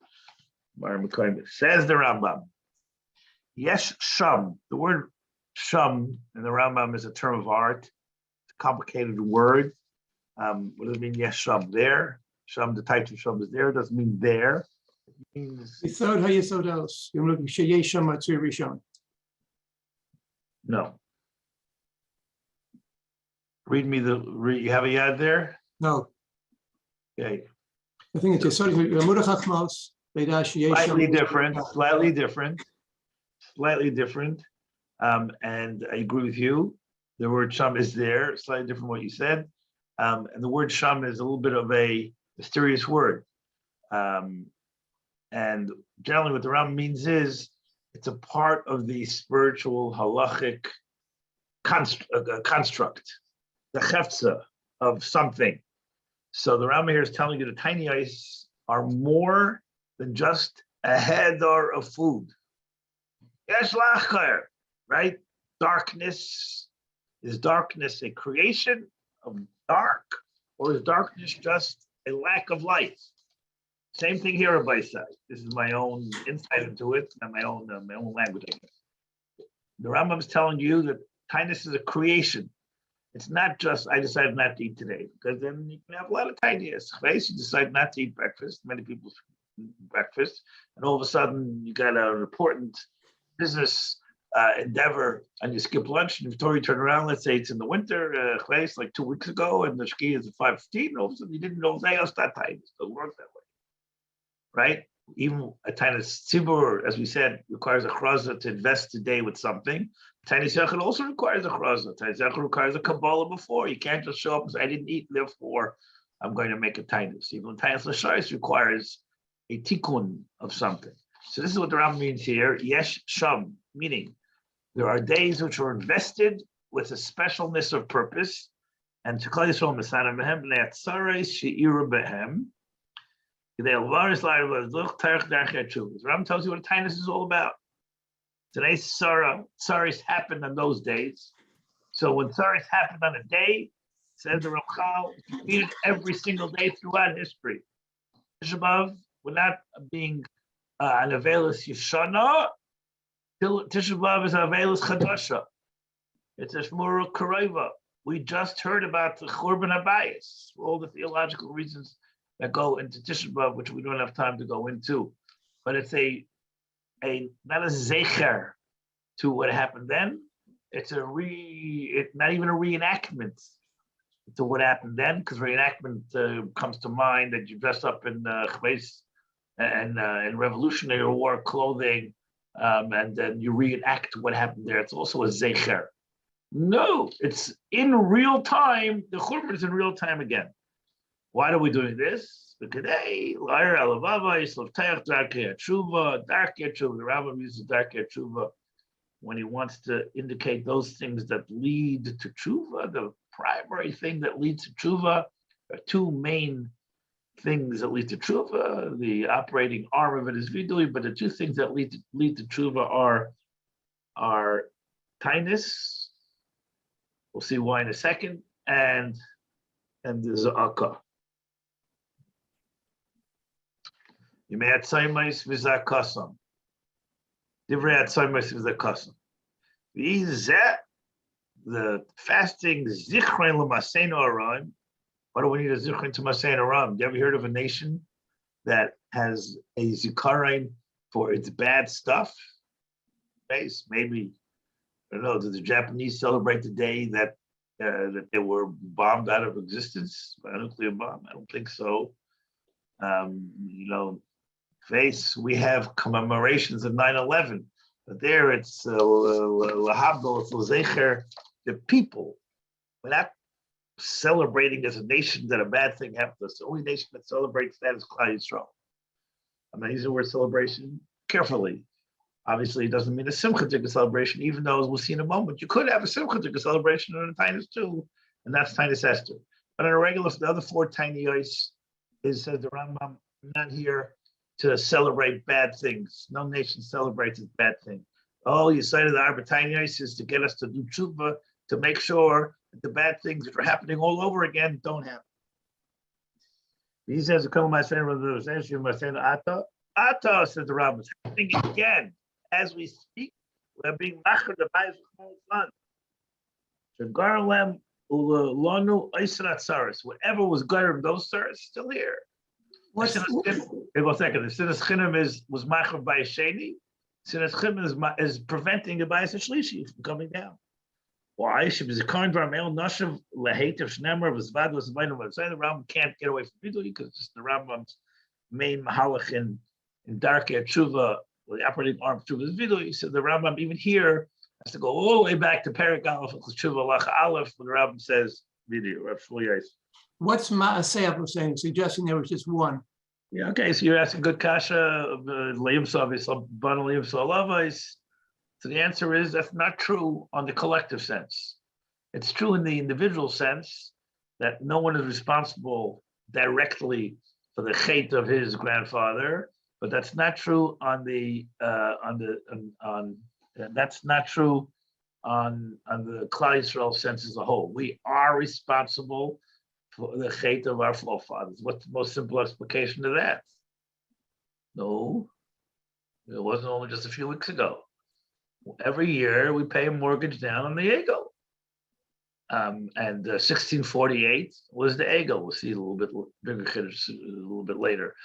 Says the Rambam. Yesh Sham, the word shum in the Rambam is a term of art. It's a complicated word. What does it mean? Yes, shum there. Shum, the type of shum is there. It doesn't mean there. It means no. Read me you have a yad there? No. Okay. I think it's slightly different. And I agree with you. The word sham is there, slightly different from what you said. And the word sham is a little bit of a mysterious word. And generally what the Rambam means is it's a part of the spiritual halachic construct, the chefza of something. So the Rambam here is telling you the tiny ice are more than just a heder of food. Yesh lacher, right? Darkness. Is darkness a creation of dark, or is darkness just a lack of light? Same thing here, Rabbi said. This is my own insight into it and my own language, I guess. The Rambam is telling you that kindness is a creation. It's not just, I decided not to eat today, because then you can have a lot of kindness. Right? You decide not to eat breakfast. Many people eat breakfast, and all of a sudden you got an important business endeavor, and you skip lunch, and before you turn around, let's say it's in the winter, like 2 weeks ago, and the ski is at 5:15, and all of a sudden you didn't know that time. It doesn't work that way, right? Even a tiny tzibur, as we said, requires a chraza to invest today with something. Tiny sechel also requires a chraza. Tiny sechel requires a kabbalah before. You can't just show up and say, I didn't eat, therefore I'm going to make a tiny. Even tiny l'shayis requires a tikkun of something. So this is what the Rambam means here. Yesh sham, meaning there are days which are invested with a specialness of purpose. And to call Yisrael Mesana Mehem, Le'atzareis she'ira behem. The Rambam tells you what kindness is all about. Today's tzaris happened on those days. So when tzaris happened on a day, says the Ramchal, it's repeated every single day throughout history. Tisha B'Av, we're not being an Avelis Yeshana. Tisha B'Av is an Avelis Chadasha. It's a Shmurah Kareva. We just heard about the Churban Habayis, all the theological reasons that go into Tisha B'Av, which we don't have time to go into. But it's not a zecher to what happened then. It's not even a reenactment to what happened then, because reenactment comes to mind that you dress up in chmeis and Revolutionary War clothing, and then you reenact what happened there. It's also a zecher. No, it's in real time. The Churban is in real time again. Why are we doing this? Because the Rambam uses darkei tshuva when he wants to indicate those things that lead to tshuva. The primary thing that leads to tshuva are two main things that lead to tshuva. The operating arm of it is vidui, but the two things that lead to tshuva are kindness. We'll see why in a second, and the za'aka. Yimei Atzayimais v'zakasam. Divrei Atzayimais v'zakasam. V'izeh, the fasting zichrein l'maseinu aram. Why do we need a zichrein to maseinu aram? Have you ever heard of a nation that has a zikarein for its bad stuff? Maybe, I don't know, did the Japanese celebrate the day that they were bombed out of existence by a nuclear bomb? I don't think so. We have commemorations of 9/11, but there it's lahabdol, it's l'zecher, the people. We're not celebrating as a nation that a bad thing happened to us. The only nation that celebrates that is Klal Yisrael. I'm not using the word celebration carefully. Obviously, it doesn't mean a simcha tika celebration, even though, as we'll see in a moment, you could have a simcha tika celebration and a tinus too, and that's tinus Esther. But on a regular, the other four tiny ice is, says the Rambam, not here to celebrate bad things. No nation celebrates its bad thing. Oh, you cited the Arba tiny ice is to get us to do tshuva, to make sure that the bad things that are happening all over again don't happen. He says, Ata, says the Rambam, is happening again as we speak. We're being machar the bias of fun. Shagarlem ulonu oisrat saris. Whatever was guard of those stars still here. What's Here go a second. The sinas chinam was machar by sheni. Sinas chinam is preventing the bias of shlishi from coming down. Why? She was a kind of our male nashav lahate of shnemer was vad was the Rambam can't get away from vidui because it's the Rambam's main mahalach in darker tshuva, the operating arm of tshuva is vidui. So the Rambam even here has to go all the way back to Perek Aleph tshuva lach Aleph when the Rambam says vidui. What's Ma'aseh saying? Suggesting there was just one. Yeah. Okay. So you're asking good kasha leim savis ban leim salavais. So the answer is that's not true on the collective sense. It's true in the individual sense that no one is responsible directly for the chait of his grandfather, but that's not true that's not true on the Klal Yisrael sense as a whole. We are responsible for the chait of our forefathers. What's the most simple explication to that? No, it wasn't only just a few weeks ago. Every year we pay a mortgage down on the ego. And 1648 was the ego. We'll see a little bit bigger a little bit later.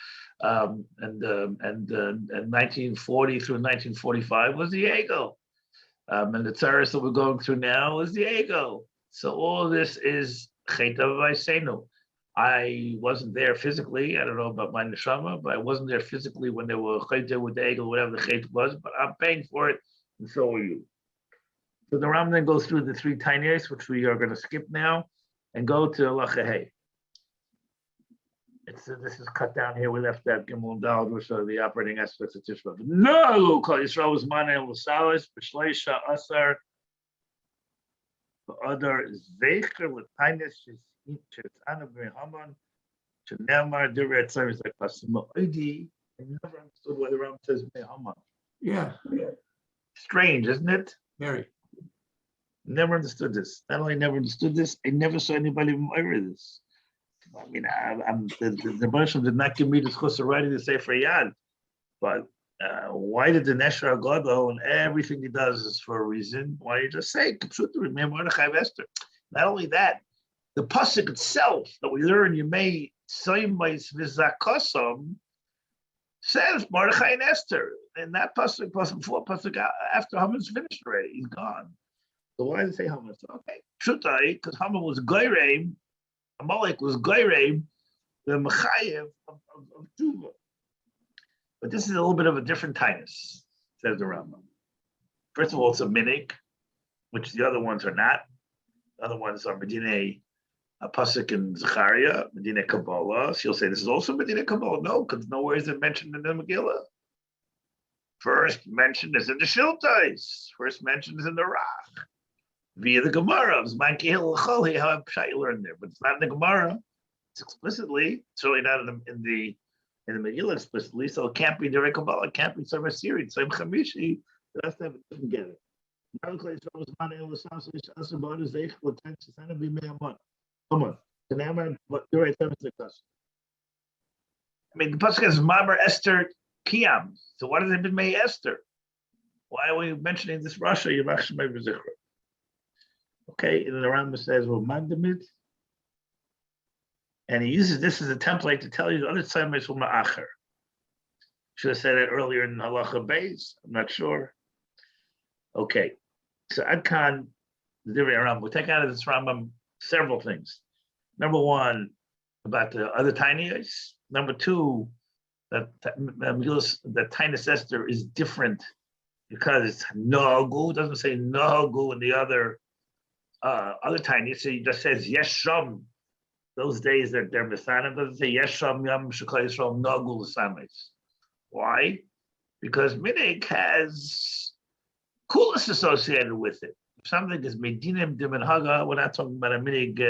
And 1940 through 1945 was the ego. And the tzaras that we're going through now is the ego. So all of this is chet avaseinu. I wasn't there physically. I don't know about my neshama, but I wasn't there physically when they were chet with the ego, whatever the chet was. But I'm paying for it. And so are you. So the Rambam then goes through the three tainis, which we are going to skip now, and go to halacha hey. This is cut down here. We left that Gimel and Dal, which are the operating aspects of Tishba. No, Kol Yisrael was manei l'salis b'shleisha asar b'adar zeicher l'tainis shetzana b'Haman shenemar divrei tzar is like pasuma oidi. I never understood why the Rambam says Haman. Yeah. Strange, isn't it? Very. Never understood this. Not only never understood this, I never saw anybody over this. I mean, the Bereshit did not give me the chus of writing the Sefer Yad, but why did the Nesher Agodo and everything he does is for a reason? Why don't you just say, remember Mordechai Esther? Not only that, the pasuk itself that we learn, you may soymais v'zakosom, says Mordechai and Esther. And that pasuk before, pasuk after Haman's finished already, he's gone. So why did it say Haman? Okay, Shutai, because Haman was Goyreim, Amalek was Goyreim, the Mechayev of Tshuva. But this is a little bit of a different tinus, says the Rambam. First of all, it's a minig, which the other ones are not. The other ones are Medinei Pasuk and Zechariah, Medinei Kabbalah. So you'll say this is also Medinei Kabbalah. No, because nowhere is it mentioned in the Megillah. First mention is in the Shiltais. First mention is in the Rach. Via the Gemara, how you learn there, but it's not in the Gemara. It's explicitly, it's really not in the Megillah explicitly, so it can't be direct Kabbalah, it can't be Sarah Siri, same Chamishi, it has to have a different get it. Come on. You're right, I mean, the pasuk has Mamer Esther Kiyam. So what has it been made Esther? Why are we mentioning this Rasha? Okay, and the Rambam says, well, mandamid. And he uses this as a template to tell you the other side is from Ma'acher. Should have said that earlier in Halacha Beis. I'm not sure. Okay, so Adkan, the Divrei Rambam. We take out of this Rambam several things. Number one, about the other tiniest. Number two, that Tainus Esther is different because it's Nagu. It doesn't say Nagu in the other tiny. So it just says Yesham. Those days that they're Mithanim doesn't say Yesham Yam Shekal Yisrael Nagu L'Sames. Why? Because Minig has coolness associated with it. If something is Medinim Dimin Haga, we're not talking about a Minig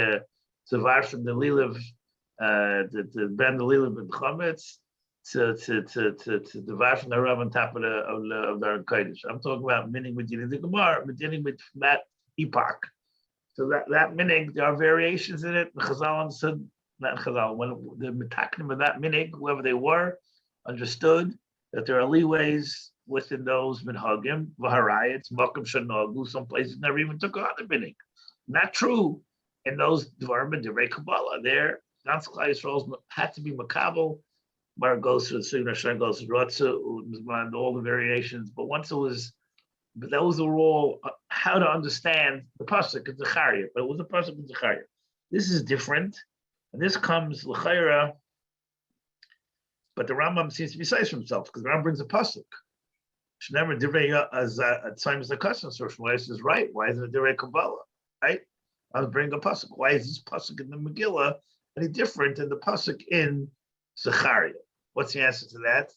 Zavar from the Liliv, the brand the Liliv and Chometz to divide from the Rav on top of the Kodesh. I'm talking about Minig Medinim the Gemara, Medinim with that epoch. So that minig, there are variations in it. Chazal understood, not Chazal, when the metaknim of that minig, whoever they were, understood that there are leeways within those minhagim, v'harayits, makom shanogu, some places never even took on the bidding. Not true. In those dvarim and divrei Kabbalah, there, Gans Klal Yisrael had to be makabel, where it goes to the Signa Shem, goes to Rotza, and all the variations. But once it was, but those were all how to understand the pasuk of Zechariah. But it was a pasuk of Zechariah. This is different, and this comes l'chayra. But the Rambam seems to be safe for himself because the Rambam brings a pasuk. Shnever divrei as at times the custom. So Shlomo says, right? Why isn't it divrei Kabbalah? Right? I was bringing a pasuk. Why is this pasuk in the Megillah any different than the pasuk in Zechariah? What's the answer to that?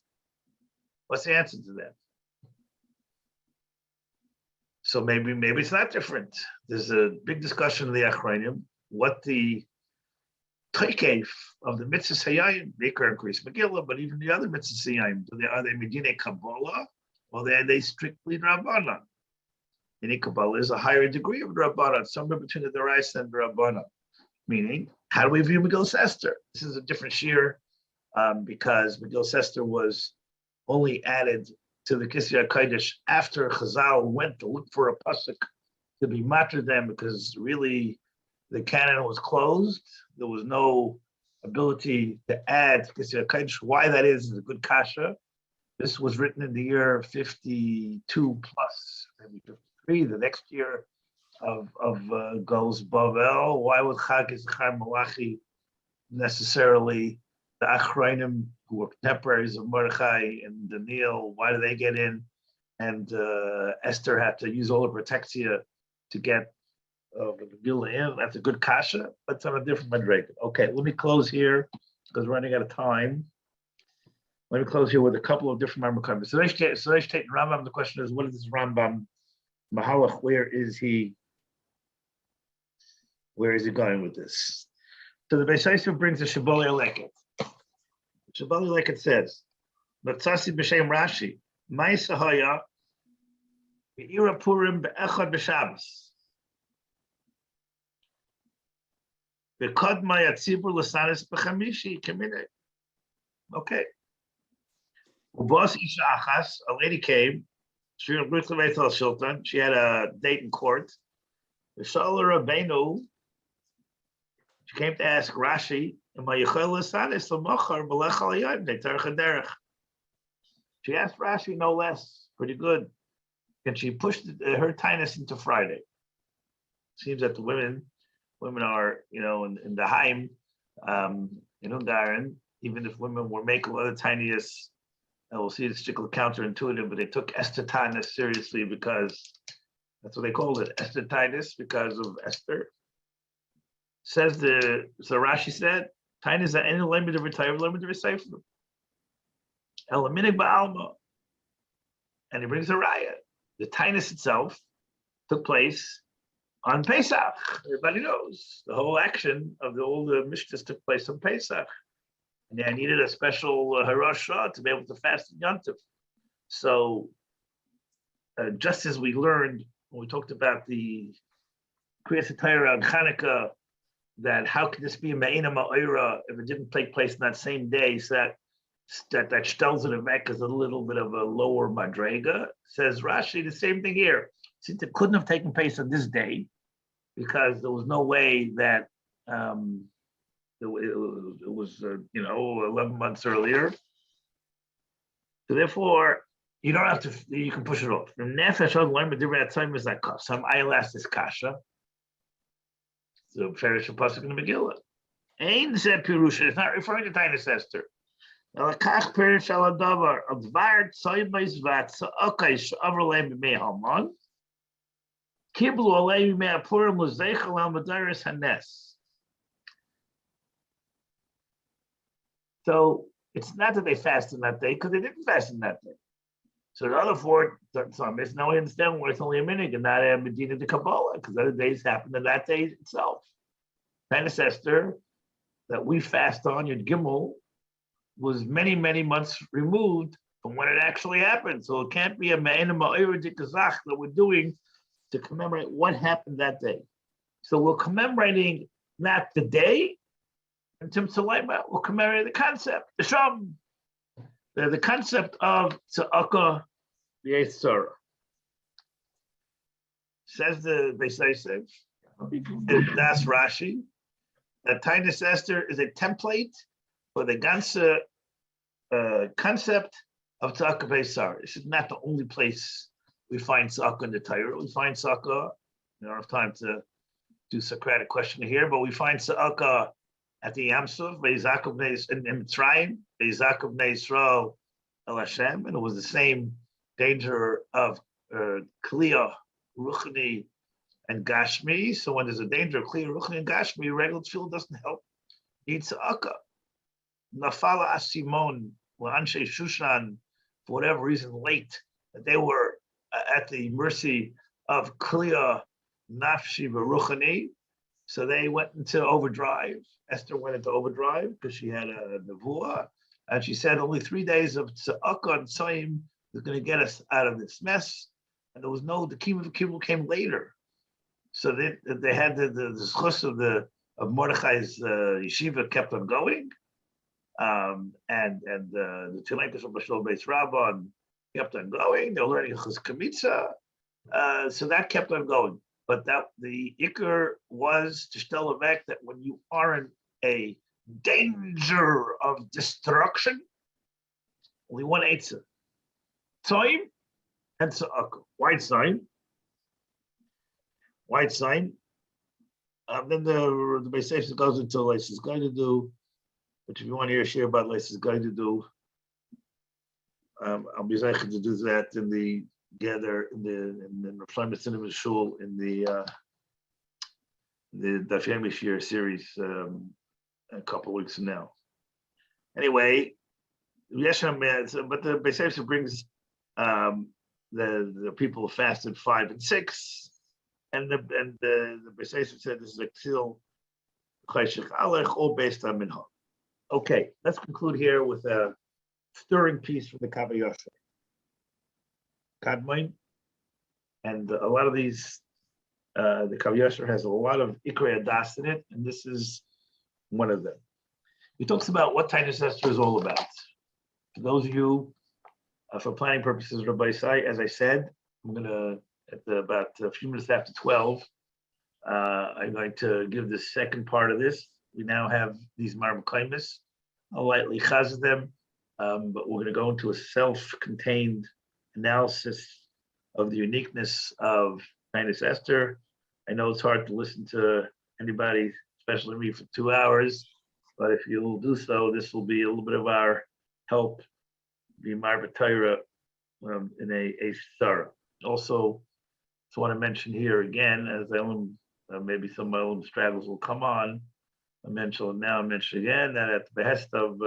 What's the answer to that? So maybe it's not different. There's a big discussion in the Achronim what the Toikev of the mitzvahs hayayim, Baker and Chris Megillah, but even the other mitzvahs hayayim, are they Medinei Kabbalah or are they strictly Rabbanan? Medinei Kabbalah is a higher degree of Rabbanan, somewhere between the Deraisa and the Rabbanan. Meaning, how do we view Megillah Esther? This is a different shear because Megillah Esther was only added to the Kisya Kodesh after Chazal went to look for a pasuk to be matter them because really the canon was closed. There was no ability to add Kisya Kodesh. Why that is a good kasha. This was written in the year 52 plus, maybe 53. The next year of goes Bavel. Why would Chag Yisachar Malachi necessarily the Achronim who were contemporaries of Mordechai and Daniel? Why do they get in? And Esther had to use all the protexia to get the Megillah in. That's a good kasha, but it's on a different madrega. Okay, let me close here because we're running out of time. Let me close here with a couple of different Rambam. So Reish Tate and Rambam. The question is, what is this Rambam Mahalach? Where is he going with this? So the Beis Yosef brings the Shaboli Aleket. Shaboli Aleket says, "Matzasi b'shem Rashi, Ma'isa Haya, Be'ira Purim be'echad b'Shabbos, be'kodma yatzibur l'sanis b'chamishi k'minei." Okay. Ubos Isha Achas, a lady came. She had a date in court. The Shalar Rabbeinu. She came to ask Rashi, she asked Rashi no less, pretty good. And she pushed her tinus into Friday. Seems that the women are, in the Haim, in Ungaran, even if women were making other tiniest, we'll see it's particularly counterintuitive, but they took Esther tinus seriously because that's what they called it, Esther tinus, because of Esther. So Rashi said, Tainis are any limit of retire, limit of recycle. Elaminig ba'alma. And he brings a raya. The Tainis itself took place on Pesach. Everybody knows the whole action of all the Mishnahs took place on Pesach. And I needed a special harasha to be able to fast in Yontif. So just as we learned when we talked about the Kriyas HaTorah and Chanukah, that how could this be a Me'ina Ma'ira if it didn't take place in that same day? So that Shtelz in Vek is a little bit of a lower madrega. Says Rashi, the same thing here. Since it couldn't have taken place on this day, because there was no way that it was 11 months earlier. So therefore, you don't have to. You can push it off. From Nefesh on learn B'divrei Atzayim is like some I'll ask this kasha. So Ferish and Pasuk in the Megillah. Ein zeh pirusha. It's not referring to Tainis Esther. Alakach Perish al Adavar Advar Tzaybais Vat Sa'akai Shavraleim B'mei Haman Kiblu Aleim B'mei Purim L'Zeichel Al Madaris Hanes. So it's not that they fasted that day because they didn't fast in that day. So the other four, now we understand why it's only a minute and not a Medina de Kabbalah, because other days happened on that day itself. Tainis Esther, that we fast on Yud Gimel, was many, many months removed from when it actually happened. So it can't be a Me'ena Ma'ira de Kazach that we're doing to commemorate what happened that day. So we're commemorating not the day, in terms of we're commemorating the concept, the Sham. The concept of Tza'aka the Aster. Says the Beisaysev, that's Rashi, that Taanis Esther is a template for the ganze concept of Tzaka Beisar. This is not the only place we find Tzaka in the Torah. We find Tzaka, we don't have time to do Socratic question here, but we find Tzaka at the Yamsuf, in Mitzrayim, Be'izakov Yisrael El Hashem, and it was the same danger of Kliya, Ruchni, and Gashmi. So when there's a danger of Kliya, Ruchni, and Gashmi, regular tefillah doesn't help. Need Tzaka. Nafala Asimon, Anshe Shushan, for whatever reason, late, that they were at the mercy of Kliya, Nafshi, Ruchni. So they went into overdrive. Esther went into overdrive because she had a nevuah, and she said only 3 days of tzedakah and tzayim is going to get us out of this mess. And there was no, the kibbutz came later. So they had the zchus of Mordechai's yeshiva kept on going, and the Tzilakas of Bashal Beis Rabban kept on going. They were learning Chus Kamitza, so that kept on going. But that the ikar was to tell back that when you are in a danger of destruction, only one eitzah, Toim and Tza'aka. White sign. Then the Beisayis goes into Leisa's going to do, which if you want to hear share about Leisa's going to do, I'll be able to do that in the gather in the Refleim Cinema Shul in the Daf Yomi Shir series a couple of weeks from now. Anyway, but the Beisayis brings the people who fasted 5 and 6, and the Beisayis said this is a Ksil Chayshich Alech, all based on Minhag. Okay, let's conclude here with a stirring piece from the Kavayosher. Kadmon, and a lot of these, the Kavayosher has a lot of Ikrei Adas in it, and this is one of them. He talks about what Taanis Esther is all about. For those of you, for planning purposes, Rabbi Sai, as I said, I'm going to, about a few minutes after 12, I'm going to give the second part of this. We now have these Marbekaimis. I'll lightly chaz them, but we're going to go into a self-contained analysis of the uniqueness of Taanis Esther. I know it's hard to listen to anybody, especially me, for 2 hours, but if you'll do so, this will be a little bit of our help, be Marva Torah in a Sarah. Also, just want to mention here again, as maybe some of my own straggles will come on, I mention again that at the behest of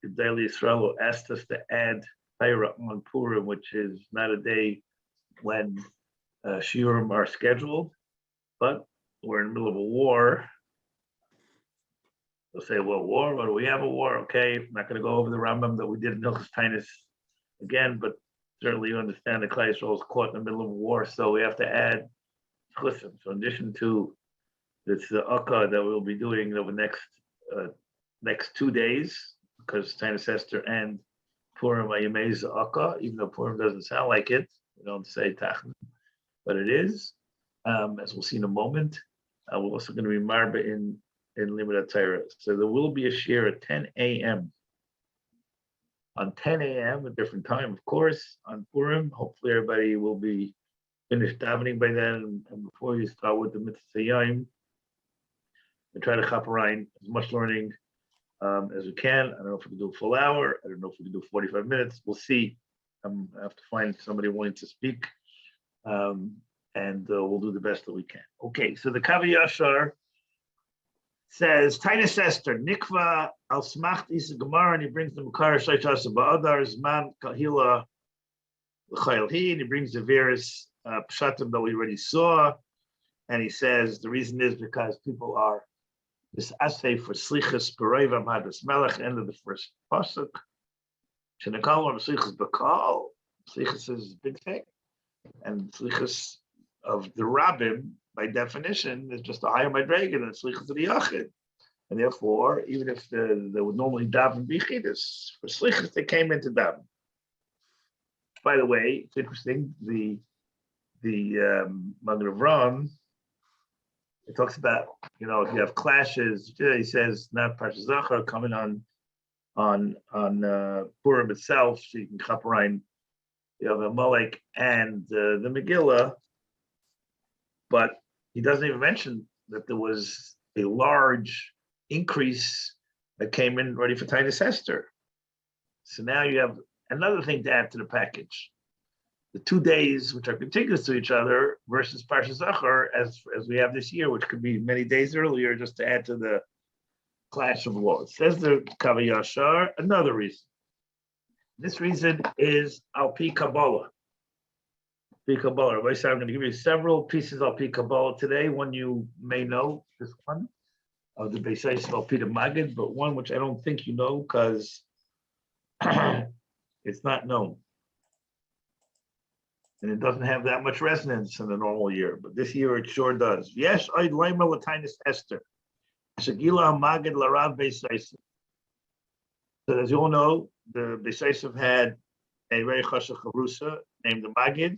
Gedali Yisrael, who asked us to add Torah on Purim, which is not a day when shiurim are scheduled, but we're in the middle of a war. They'll say, well, war, what do we have a war? Okay, I'm not going to go over the Rambam that we did in Hilchos Taanis again, but certainly you understand that Klal Yisrael is caught in the middle of a war, so we have to add chusim. So in addition to this akka that we'll be doing over the next 2 days, because Taanis Esther and Purim Ayamei Akka, even though Purim doesn't sound like it, we don't say Tachnun, but it is. As we'll see in a moment, we're also going to be Marba in Limud Torah. So there will be a share at 10 a.m. On 10 a.m., a different time, of course, on Purim. Hopefully everybody will be finished davening by then. And before you start with the Mitzvah Yom, we try to chaperine as much learning as we can. I don't know if we can do a full hour. I don't know if we can do 45 minutes. We'll see. I have to find somebody willing to speak, and we'll do the best that we can. Okay, so the Kavayosher says, Taanis Esther, Nikva al Smacht Isa Gemara, and he brings the Makar Shaitas Ba'adar, Zman Kahila L'Chayil, and he brings the various Pshatim that we already saw, and he says the reason is because people are this essay for Slichas Pereivam Hadras Melech, end of the first pasuk. Shenakalam Slichas Bakal. Slichas is a big thing, and Slichas of the Rabbim, by definition, is just a higher Madregan than Slichas of the Yachid, and therefore, even if they would normally daven bichidus for Slichas, they came into daven. by the way, it's interesting. The Magen Avraham, it talks about, if you have clashes, he says not Parshas Zachor coming on Purim itself, so you can chaperine, Amalek and the Megillah, but he doesn't even mention that there was a large increase that came in ready for Taanis Esther. So now you have another thing to add to the package. The 2 days, which are contiguous to each other, versus Parshas Zachor, as we have this year, which could be many days earlier, just to add to the clash of laws. Says the Kaveh Yashar, another reason. This reason is Al Pi Kabbalah. Pi Kabbalah. Rabbi said, I'm going to give you several pieces of Pi Kabbalah today. One you may know, this one, of the Beis Yosef Al Pi Magid, but one which I don't think you know because it's not known. And it doesn't have that much resonance in a normal year, but this year it sure does. Yes, I'd Leimer Latainis Esther. Shagila Magid Larav Beis Yosef. So as you all know, the Beis Yosef had a very chashuv chavrusa named the Magid,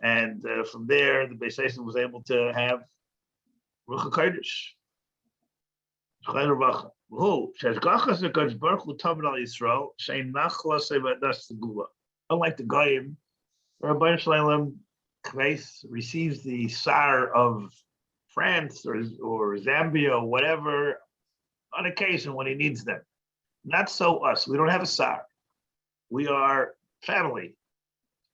and from there the Beis Yosef was able to have Ruach HaKodesh. Unlike the Goyim, Rabbi Shalom receives the Tsar of France or Zambia or whatever on occasion when he needs them. Not so us. We don't have a Tsar. We are family.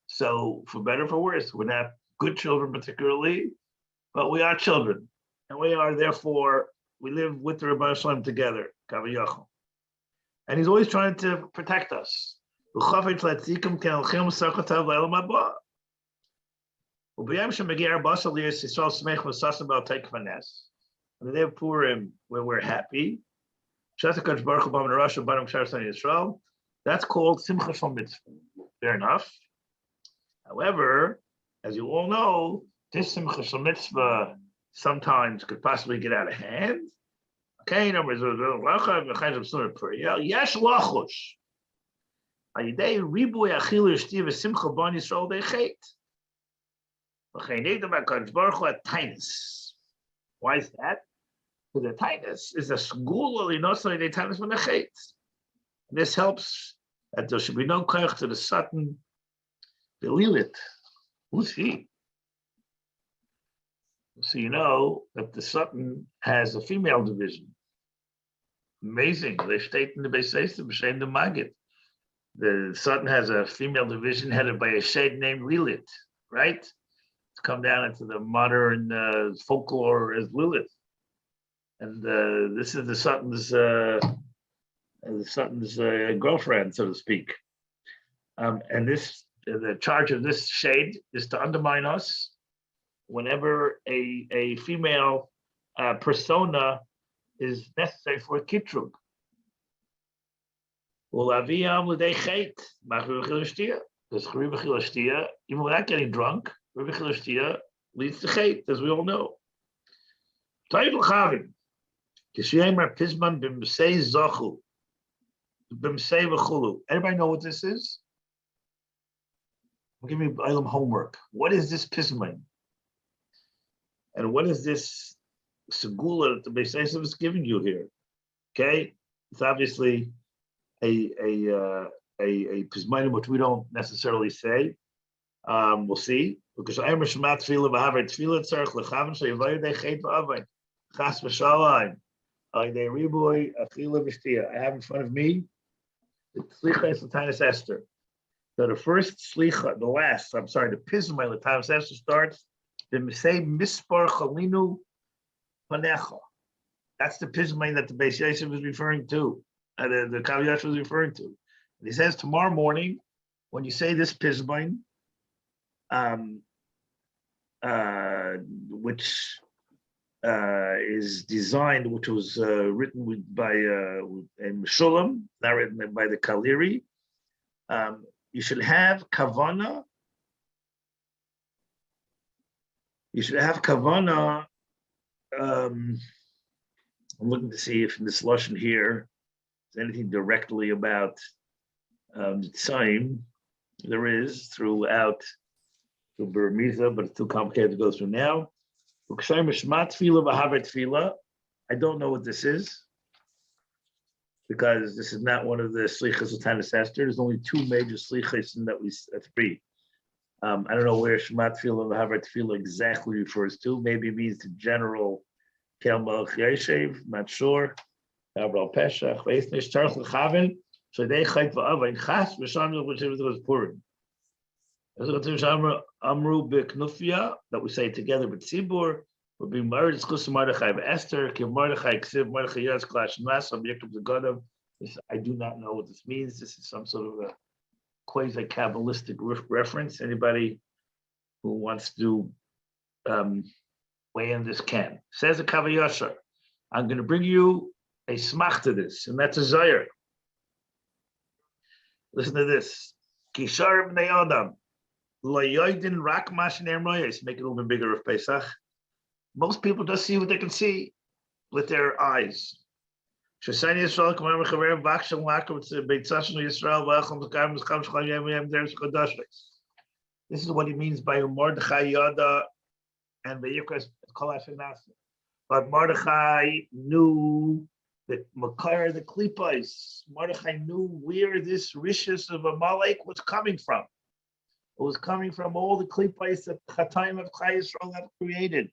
So for better or for worse, we're not good children particularly, but we are children. And we are therefore, we live with the Rabbi Shalom together, Kaviyachal. And he's always trying to protect us. On the day of Purim, where we're happy, that's called Simcha Shel Mitzvah. Fair enough. However, as you all know, this Simcha Shel Mitzvah sometimes could possibly get out of hand. Okay, in other words, Yesh Lachos. Why is that? Because the tightness is a school de tightness when the chait. This helps that there should be no koach to the Satan, the Lilith. Who's he? So you know that the Satan has a female division. Amazing. They state in the Beis Yosef, B'Shem the Magid. The Satan has a female division headed by a shade named Lilith, right? It's come down into the modern folklore as Lilith. And this is the Satan's girlfriend, so to speak. And the charge of this shade is to undermine us whenever a female persona is necessary for kitrug. Even without getting drunk, leads to chait, as we all know. Everybody know what this is? Give me homework. What is this pisman? And what is this segula that the Beis Yosef is giving you here? Okay, it's obviously a pisman which we don't necessarily say. We'll see. Because I am a shmat tefillah v'haver tefillah tzarich lechaven she'yavayir dechet v'avay chas v'shalayim alidei riboy achila v'shtia. I have in front of me the slicha Taanis Esther. So the first slicha, the pismay Taanis Esther starts the say mispar chalinu panecha. That's the pismay that the Beis Yosef is referring to, the Kaveh Yashar was referring to. And he says tomorrow morning when you say this pismay, which is designed, which was written by Meshulam, not written by the Kaliri. You should have kavana. You should have kavana. I'm looking to see if in this lashon here is anything directly about the tzaim. there is through Burmese, but it's too complicated to go through now. I don't know what this is, because this is not one of the slichas of Taanis Esther. There's only two major slichas, and three. I don't know where Shema Tefillah v'Haver Tefillah exactly refers to. Maybe it means the general Kel Melech Yeshev, not sure. Avraham Pesach, Veisnish Tarch L'Chaven, so they chayt v'Avayin Chas v'Shamil, which was Purim. Amru b'Knufia, that we say together with Tzibur. We're being married. It's Chus Mordechai v'Esther. Kiv Mordechai Ksiv Mordechai Yaz Klash Nas Objective the Godav. I do not know what this means. This is some sort of a quasi-Kabbalistic reference. Anybody who wants to weigh in this can. Says the Kavayasha, I'm going to bring you a smach to this, and that's a zayir. Listen to this. Kishar b'nei Adam, lo yoydin rak mashin royes. Make it a little bit bigger of Pesach. Most people just see what they can see with their eyes. This is what he means by Mordechai Yada and the Yikras Kolashanas. But Mordechai knew that Makar the Klipais, Mordechai knew where this rishis of Amalek was coming from. It was coming from all the Klipais that Chataim of Chai Yisrael have created.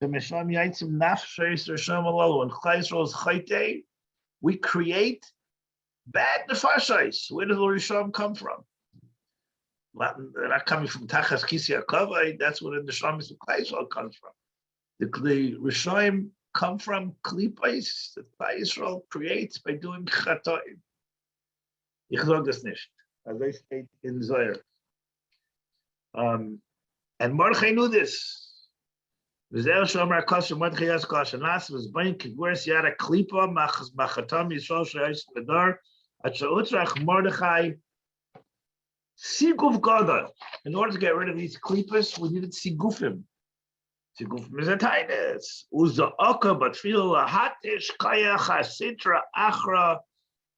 The Misham Yaitzim Nafsheis Risham Alalu and Chai Yisrael's Chayte, we create bad nefashais. Where does the Risham come from? They're not coming from Tachas Kisi Akavai. That's where the Neshamis of Chai Yisrael comes from. The Risham come from Klipais that Chai Yisrael creates by doing Chatoim. Ich sage das nicht, as I state in Zohar. And Mordechai knew this. V'zeh shomer kosher Mordechai yas kosher nas was bring kigwers yada klipa machatam yisrael shayis bedar at shautrach Mordechai siguf gadol. In order to get rid of these klipas, we needed sigufim. Sigufim is a tainis. Uzaaka batfil lahatish kaya chasitra achra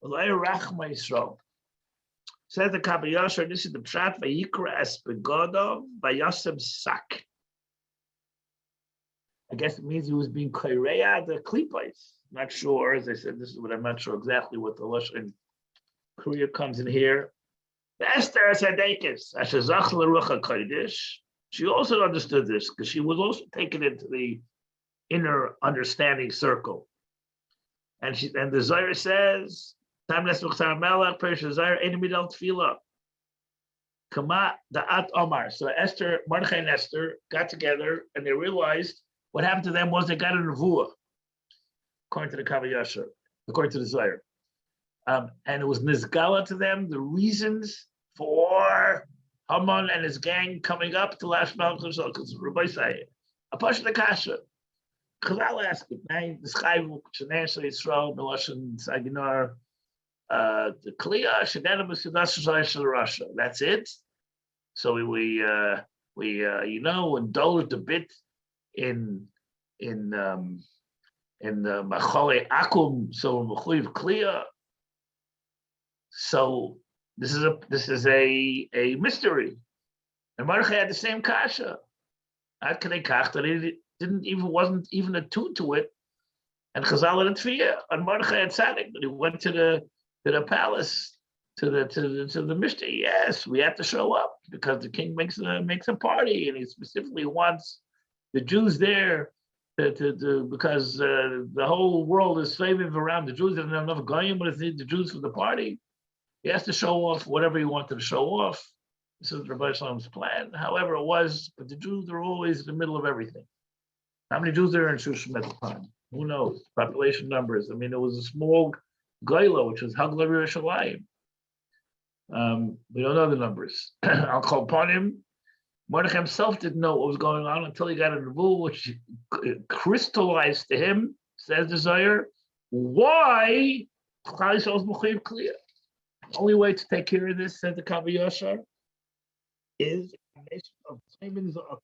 l'ay rachma Yisrael. Says the Kabbalah Yasher, this is the pshat vayikra es begodov vayasem sak. I guess it means he was being kaireya the klipais. Not sure, as I said, this is what I'm not sure exactly what the Lashon Korea comes in here. The Esther Sadekis, Ashazach Larucha Kodesh. She also understood this because she was also taken into the inner understanding circle. And the Zohar says, Tamnes Mukhtar Melech, Perish Zohar, Enemy Del Tefillah. Kama Da'at Omar. So Esther, Mordechai and Esther got together and they realized what happened to them was they got a nevuah, according to the Kavayasha, according to the Zohar. And it was nizgala to them, the reasons for Haman and his gang coming up to Lash Malchus, because Rabbi say, a Pasha the Kasha. Chazal asked it, the Schayv, Shanasha Yisrael, Meloshan Saginar, the Kliya, Shadana B'Sudas Russia. That's it. So we indulged a bit in the Machale Akum, so Mechuyev Kliya. So this is a mystery. And Mordechai had the same kasha. Ad Kadei Kach that he wasn't even attuned to it. And Chazal and Tfiyah on Mordechai and Tzaddik, but he went to the palace, to the Mishnah. Yes, we have to show up because the king makes a party, and he specifically wants the Jews there because the whole world is slaving around the Jews. They don't have enough goyim, but it's the Jews for the party. He has to show off whatever he wanted to show off. This is Rabbi Shalom's plan. However it was, but the Jews are always in the middle of everything. How many Jews there in Shushan at the time? Who knows? Population numbers. I mean, it was a small Goyla, which was Hagla Yerushalayim. We don't know the numbers. I'll call upon him. Mordechai himself didn't know what was going on until he got a nevuah, which crystallized to him, says the Zohar, why Klal Yisrael is mechuyev kliya. The only way to take care of this, said the Kavayosha, is a combination of Simon Za'aka.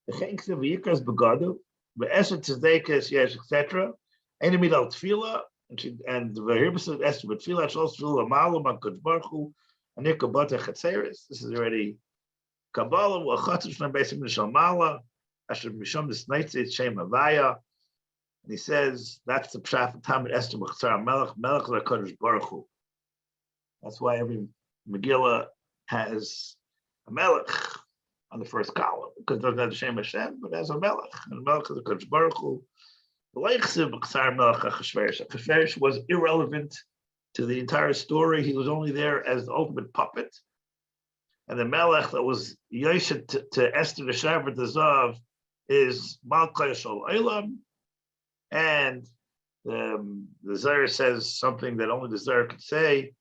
The Chenks of Yikras Begadu, the Esher Tzedekes, yes, etc. Enemy Al Tefillah, and the Verhibus of Esther Betfillah, Shal Tefillah, Malam, Akadosh Baruch Hu, Anika Bata Chatzeris. This is already Kabbalah. Wachatzush na Beisim Nishamala. Asher Misham this night it's Shem Avaya. And he says that's the Pshat of Talmud Esther B'Chatzar Melech. Melech is HaKadosh Baruch Hu. That's why every Megillah has a Melech on the first column, because it doesn't have the Shem Hashem, but it has a Melech. And Melech is HaKadosh Baruch Hu. Achashverosh was irrelevant to the entire story. He was only there as the ultimate puppet. And the Melech that was Yoshet to Esther the Shabbat the Zav is Malchai Shol Olam. And the Zohar says something that only the Zohar could say.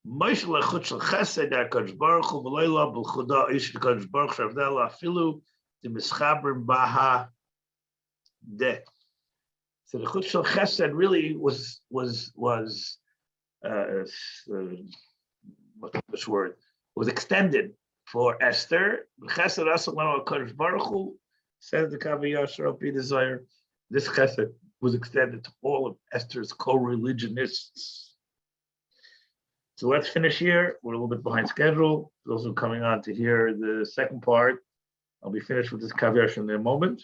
Moshe lechut shel chesed HaKadosh Baruch Hu v'loila b'chuda ish HaKadosh Baruch Hu avdel afilu t'mischabrim baha de. So the chut shel chesed really was what's this word? Was extended for Esther. Chesed asalanu HaKadosh Baruch Hu, says the Kav Yashar of the Zohar. This chesed was extended to all of Esther's co-religionists. So let's finish here. We're a little bit behind schedule. Those who are coming on to hear the second part, I'll be finished with this Kav Yashar in a moment.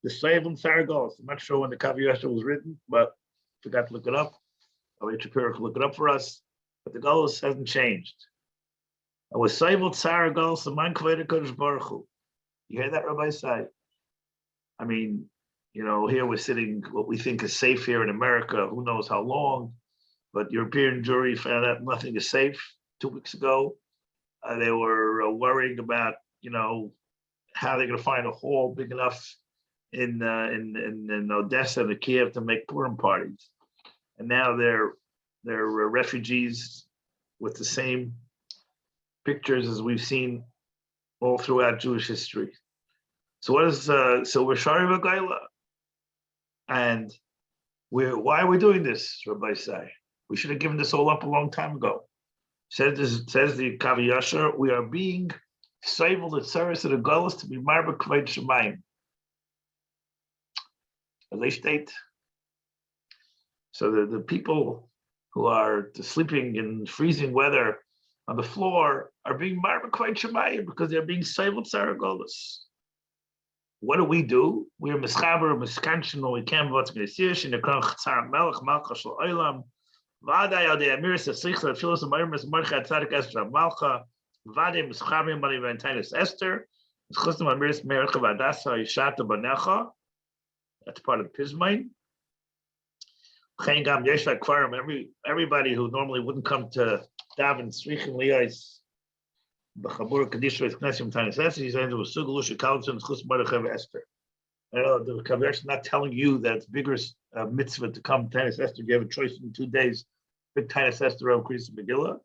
The Seven Saragos. I'm not sure when the Kav Yashar was written, but forgot to look it up. Rabbi Shapiro can look it up for us. But the Golos hasn't changed. I was Seven Saragos, the man Kveda Kodesh Baruch Hu. You hear that, Rabbi say? I mean, you know, here we're sitting, what we think is safe here in America, who knows how long, but European jury found out nothing is safe 2 weeks ago. They were worrying about, you know, how they're going to find a hall big enough in Odessa and Kiev to make Purim parties. And now they're refugees with the same pictures as we've seen all throughout Jewish history. So what is so we're Shari V'Gaila, and why are we doing this? Rabbi say we should have given this all up a long time ago. Says the Kav Yashar, we are being disabled at service of the Golos to be marba kved shemayim. As they state, so the people who are sleeping in freezing weather on the floor are being marba kved shemayim because they're being disabled at Golos. What do? We are mischaber, miskanshin, when we can't vote to Mesish in the Kran Chatzar Melech Malcha Shel Olam. Vaday al the Amiris of Sichla Philos of Mayrimus Marcha Tzadik Esther Malcha. Vaday Mischabim Mani Vantinus Esther. Mischustam Amiris Mercha Vadasa Yishata Banecha. That's part of the Pismain. Chayingam Yeshva Kvarim. Everybody who normally wouldn't come to daven Srichim Liyais. B'chabur Kadisha is Knesset Vantinus Esther. He's saying it was Sugalush Kaltzim Schus Marcha Esther. The Kav is not telling you that it's bigger mitzvah to come to Taanis Esther. You have a choice in 2 days. Big Taanis Esther of Krias Megillah. At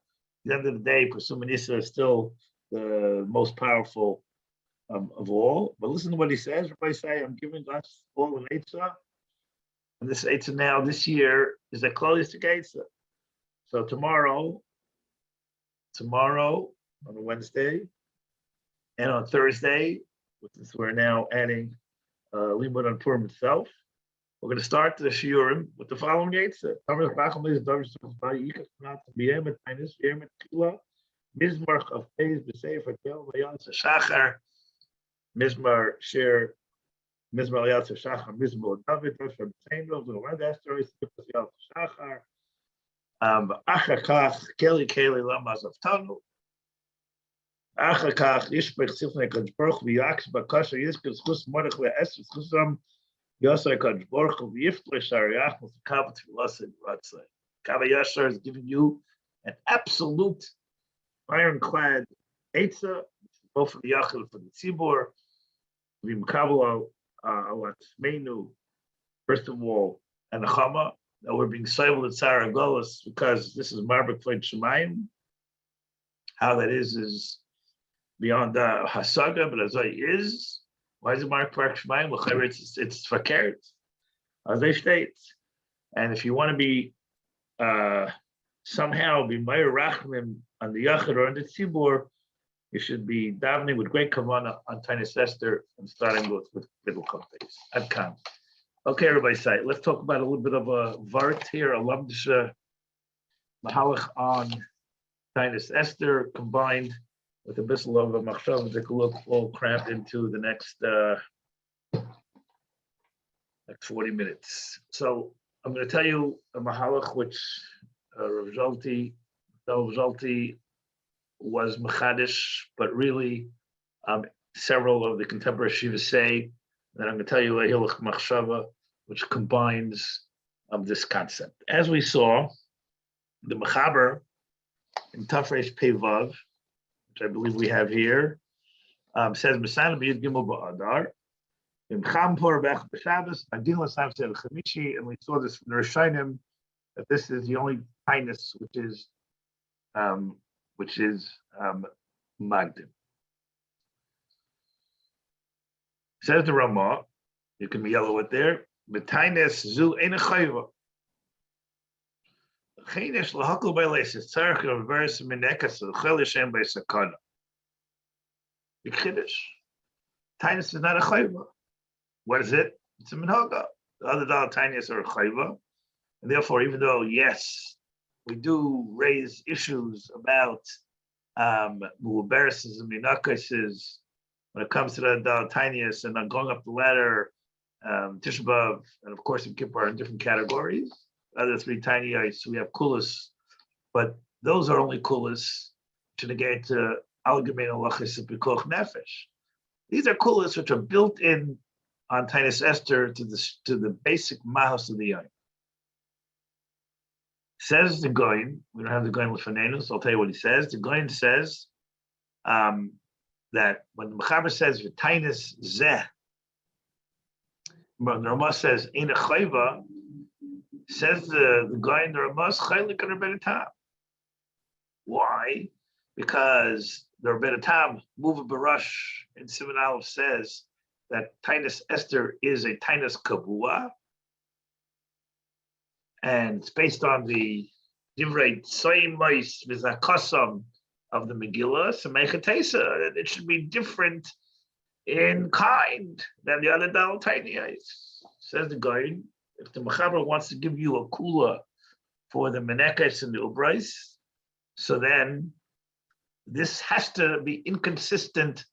the end of the day, Purim Nisa is still the most powerful of all. But listen to what he says. Rabbi say, I'm giving us all an Eitzah. And this Eitzah now, this year, is the closest to Eitzah. So tomorrow, on a Wednesday, and on Thursday, which is we're now adding Limud on Purim itself. We're going to start the Shiurim with the following gates. Mizmar of Pez B'Sefer Tel Vayatz Shachar, Mizmar Shir, Mizmar Yatz Shachar, Mizmar David, Roshar B'Seindov, the Red Esther, Yatz Shachar, Achakach, Keli Lamas of Tanu. Achakach, Yishpech Sifnei Kadosh Baruch Hu V'Yaks B'Kasher Yizkir Zchus Mordech V'Esther Zchusam Yosei Kadosh Baruch Hu V'Yiftle Shariach M'Kavat V'Lasei Ratzei. Kav Yashar is giving you an absolute ironclad Eitzah, both for the Yachid and for the Tzibur. V'Mkabel Al Atzmeinu, first of all, and the Chama, that we're being soiled at Sarah Golos because this is Marbek Kved Shemayim. How that is beyond Hasaga, but as I is, why is it Mark Kved Shemayim? Well, it's fakert, as they state. And if you want to be somehow be Meir Rachmim on the Yachid or on the Tzibur, you should be davening with great kavanah on Taanis Esther and starting with middle companies. Adkan. Okay, everybody, say. Let's talk about a little bit of a vart here, a lamdisha mahalach on Taanis Esther combined with a bissel of a machshav that look all crammed into the next 40 minutes. So I'm going to tell you a mahalach which Rav Zalti was machadish, but really several of the contemporary shivas say that I'm going to tell you a hilch machshava which combines this concept. As we saw, the Mechaber in Tafresh Pevav, which I believe we have here, says Mesana b'Yud Gimel ba'Adar, Imcham Por Bech b'Shabbos, Adin l'Sam Seder Chamishi, and we saw this from the Rishonim that this is the only kindness which is Magdim. Says the Ramah, you can yellow it there. B'Tainis zu ein chayva. Chaynish lahakol b'leisis tzarich of verse minekas l'chel Hashem b'sakana. B'chiddush. Tainis is not a chayva. What is it? It's a minhaga. The other tainis are a chayva, and therefore, even though yes, we do raise issues about mu'abereses and minakases when it comes to the tiniest and going up the ladder, Tisha B'Av, and of course, in Kippur are in different categories. Other three tiny ice, we have kulas, but those are only kulas to negate algemein halachos of pikuach nefesh. These are kulas which are built in on Taanis Esther to the basic mahos of the yain. Says the Goin, we don't have the Goin l'fanenu, so I'll tell you what he says. The Goin says that when the Mechaber says v'tainis zeh, but the Ramah says in a chayva, says the Goin, the Ramah's chaylik and Rebbeinu Tam. Why? Because the Rebbeinu Tam, Muva Barash in Siman Aleph says that Taanis Esther is a Taanis Kavua, and it's based on the Divrei Tzoyim Mois V'Zakosam of the Megillah, Samechatesa. It should be different in kind than the other Dal Tiny Ice. Says the guy, if the Mechaber wants to give you a kula for the Menekes and the Ubrais, so then this has to be inconsistent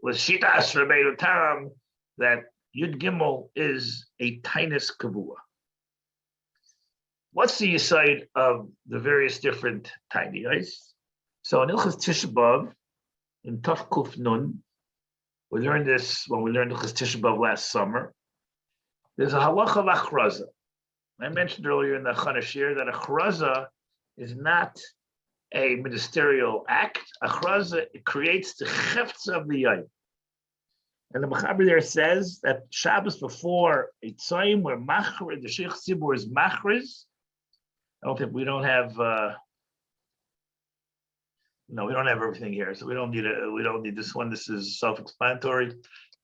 with Shitas Rebbeinu Tam that Yud Gimel is a Taanis Kavua. What's the side of the various different tiny ice? So in Hilchos Tisha B'Av, in Taf Kuf Nun, we learned this when we learned Hilchos Tisha B'Av last summer. There's a halacha of achraza. I mentioned earlier in the Chanashir that achraza is not a ministerial act. Achraza, it creates the chefts of the yain. And the Mechaber there says that Shabbos before a tzayim where machriz, the Sheikh Tzibur is machriz. I don't think we don't have. No, we don't have everything here, so we don't need this one. This is self-explanatory.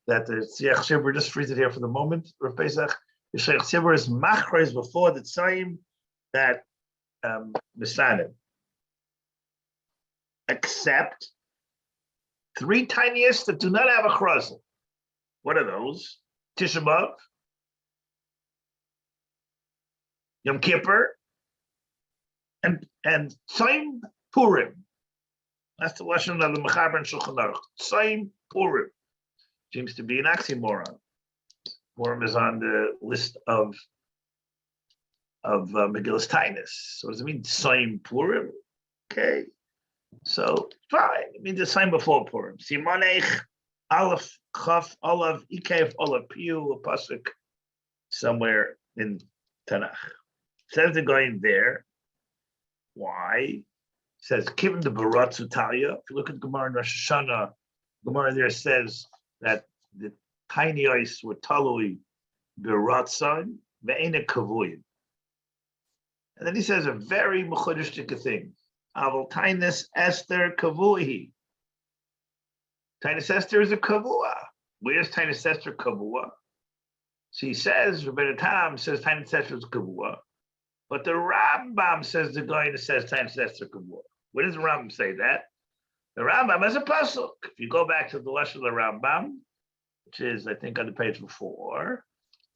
That the Sheikh Tzibur, just freeze it here for the moment. Rav Pesach, the Sheikh Tzibur is machriz before the tzayim that misanim, except three tiniest that do not have a chrazal. What are those? Tisha B'Av, Yom Kippur, and Tzayim Purim. That's the lesson of the Mechaber and Shulchan Aruch. Tzayim Purim seems to be an oxymoron. Purim is on the list of Megillas Taanis. So what does it mean, Tzayim Purim? Okay, so fine. It means the same before Purim. Simonech, Aleph, Chaf, Olav, Ikef, Olav, Piyu, a pasuk somewhere in Tanakh. Says the guy in there. Why? Says, given the Baratzu Talia, if you look at Gemara in Rosh Hashanah, Gemara there says that the tiny ice were talui beratzon ve'ena kavuyim. And then he says a very mechudishtik thing. Aval Taanis Esther kavuhi. Taanis Esther is a kavua. Where's Taanis Esther kavua? So he says, Rebbeinu Tam says Taanis Esther is kavua. But the Rambam says the guy that says Taanis Esther kavua. Where does the Rambam say that? The Rambam has a pasuk. If you go back to the lesson of the Rambam, which is, I think, on the page before,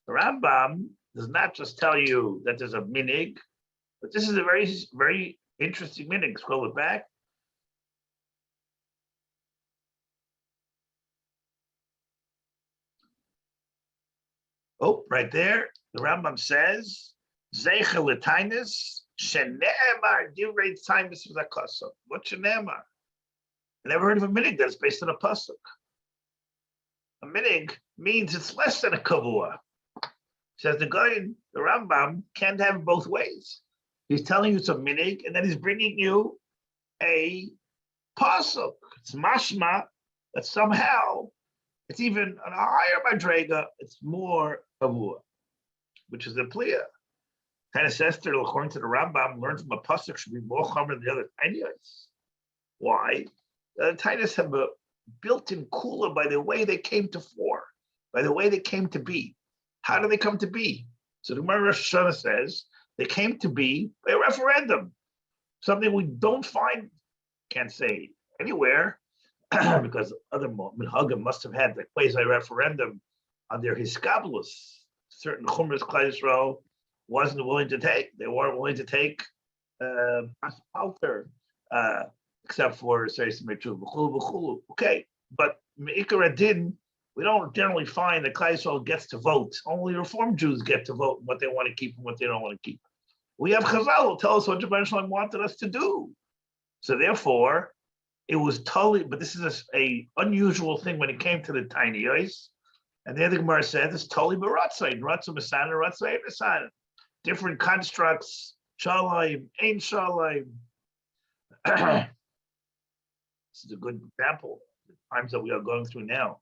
The Rambam does not just tell you that there's a minig, but this is a very, very interesting minig. Scroll it back. Oh, right there. The Rambam says, Zeicha l'tainis, shene'emar divrei tainis v'zakosov. What's shene'emar? I never heard of a minig that's based on a pasuk. A minig means it's less than a kavua. Says the guy, the Rambam, can't have it both ways. He's telling you it's a minig, and then he's bringing you a pasuk. It's mashma that somehow it's even on a higher madrega. It's more kavua, which is the pliya. Tainis Esther, according to the Rambam, learned from a pasuk should be more chomer than the other tainis. Why? The tainis have a built-in kula by the way they came to fore, by the way they came to be. How do they come to be? So the Gemara Rosh Hashanah says they came to be by a referendum, something we don't find, can't say anywhere, because other minhagim must have had the quasi-referendum on their hiskabelus. Certain chumras Klal Yisrael wasn't willing to take. They weren't willing to take alter, except for Seis Mechu B'chulu B'chulu. Okay, but Me'ikar Adin, we don't generally find that Klal Yisrael gets to vote. Only Reform Jews get to vote what they want to keep and what they don't want to keep. We have Chazal who tell us what Rebbeinu Shalom wanted us to do. So therefore, it was totally, but this is a unusual thing when it came to the tiny ice. And the other Gemara said it's totally baratzai, ratzu masana, ratzu masana. Different constructs, shalom, ain shalom. This is a good example. The times that we are going through now.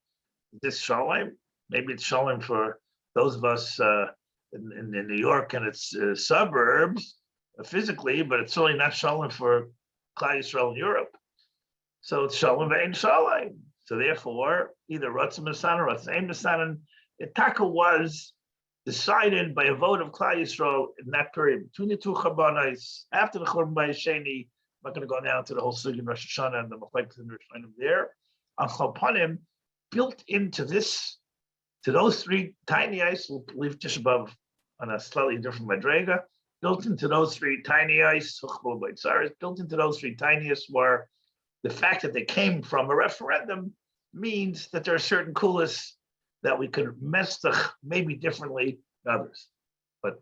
Is this shalom? Maybe it's shalom for those of us in New York and its suburbs physically, but it's certainly not shalom for Klal Yisrael in Europe. So it's shalom ve'ein shalom. So therefore, either Ratzim Masan or Ratzim Masan, Itaka was decided by a vote of Klal Yisrael in that period between the two Chabanais, after the Churban Bayesheni. I'm not going to go now to the whole Sugi Rosh Hashanah and the Machlekes and Rosh Hashanah there. On Chalpanim, built into this, to those three tiny ice, we'll leave Tisha B'Av on a slightly different madrega. Built into those three tiny ice, built into those three tiniest were the fact that they came from a referendum means that there are certain kulas that we could mestach maybe differently than others. But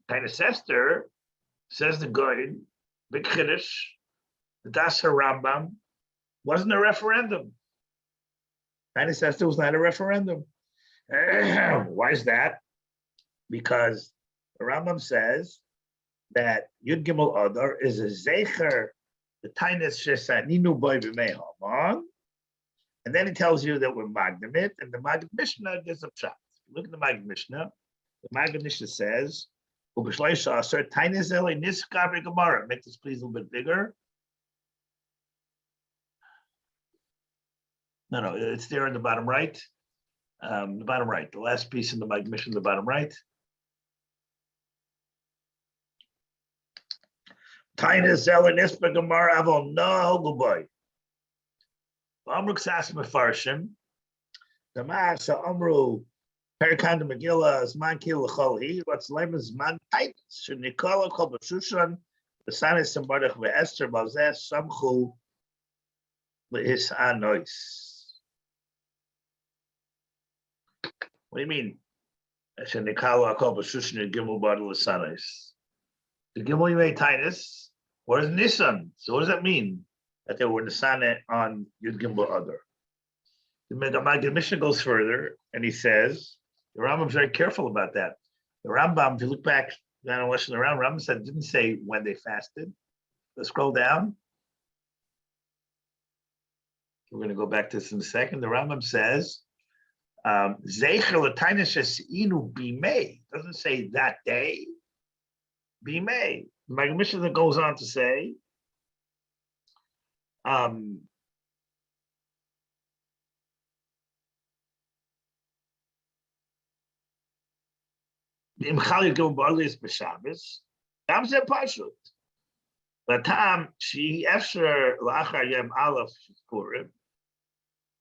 Tainis Esther says the Goyin, Big Chiddush, the Das Rambam wasn't a referendum. Tainis Esther was not a referendum. Why is that? Because the Rambam says that Yud Gimel Adar is a zecher, the Tainis Shesaninu Boy B'mei Haman, and then it tells you that we're Magdamit, and the Magd Mishnah gives a shot. Look at the Magd Mishnah. The Magd Mishnah says, "Ubishleisha Aser Tainis Eli Niskar Gemara." Make this please a little bit bigger. No, it's there in the bottom right. The bottom right, the last piece in the Magd Mishnah, the bottom right. Tainis Eli Niskar Gemara Avon No Guboy. Amruk Sas Mefarshim, the Masa Amru, Perikan de Megillah, Zman Kil Cholhi, what's name is Man Titus, should Nicola Kol Bashushan, the Sanis and Bardach Esther Bazes, Samchu, his Anois. What do you mean? Should Nicola Kol Bashushan, Gimel Bardach Sanis? The Gimel Yimei Titus, what is Nisan? So what does that mean? That they were Nisane on Yud Gimel Adar. The Maggid Mishnah goes further and he says, the Rambam's very careful about that. The Rambam, if you look back down and listen around, Rambam said didn't say when they fasted. Let's scroll down. We're going to go back to this in a second. The Rambam says, Zeicher l'tainis she'inu b'mei. Doesn't say that day. B'mei. The Maggid Mishnah goes on to say, אם חל יגום בעליס בשבס, גם זה פשוט. לטעם שאפשר לאחר יום א' פורים,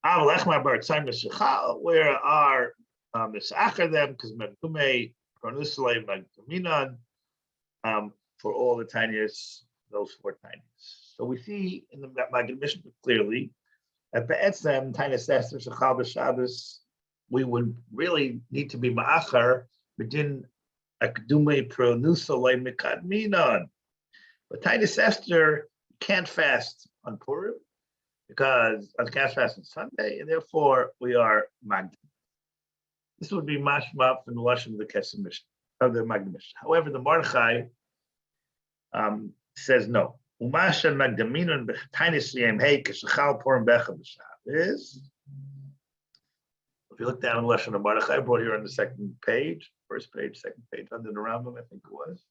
אבל איך מעבר ציימס שחל, where our misacher them because medume pronusalei magdaminon for all the tiniest, those 4 tiniest. So we see in the Maggid Mishnah clearly that be'etzem tiniest Esther shechal b'Shabbos we would really need to be ma'achar within akdume pronusalei mikadminon. But tiniest Esther can't fast on Purim because I can't fast on Sunday, and therefore we are magdim. This would be mashma from the lashon of the Kesef Mishnah of the Maggid Mishnah. However, the Mordechai says no. Umasha magdaminon b'tainis yemhei k'shechal Purim becha b'Shabbos. If you look down the lashon of Mordechai, brought here on the second page, first page, second page, under the Rambam, I think it was.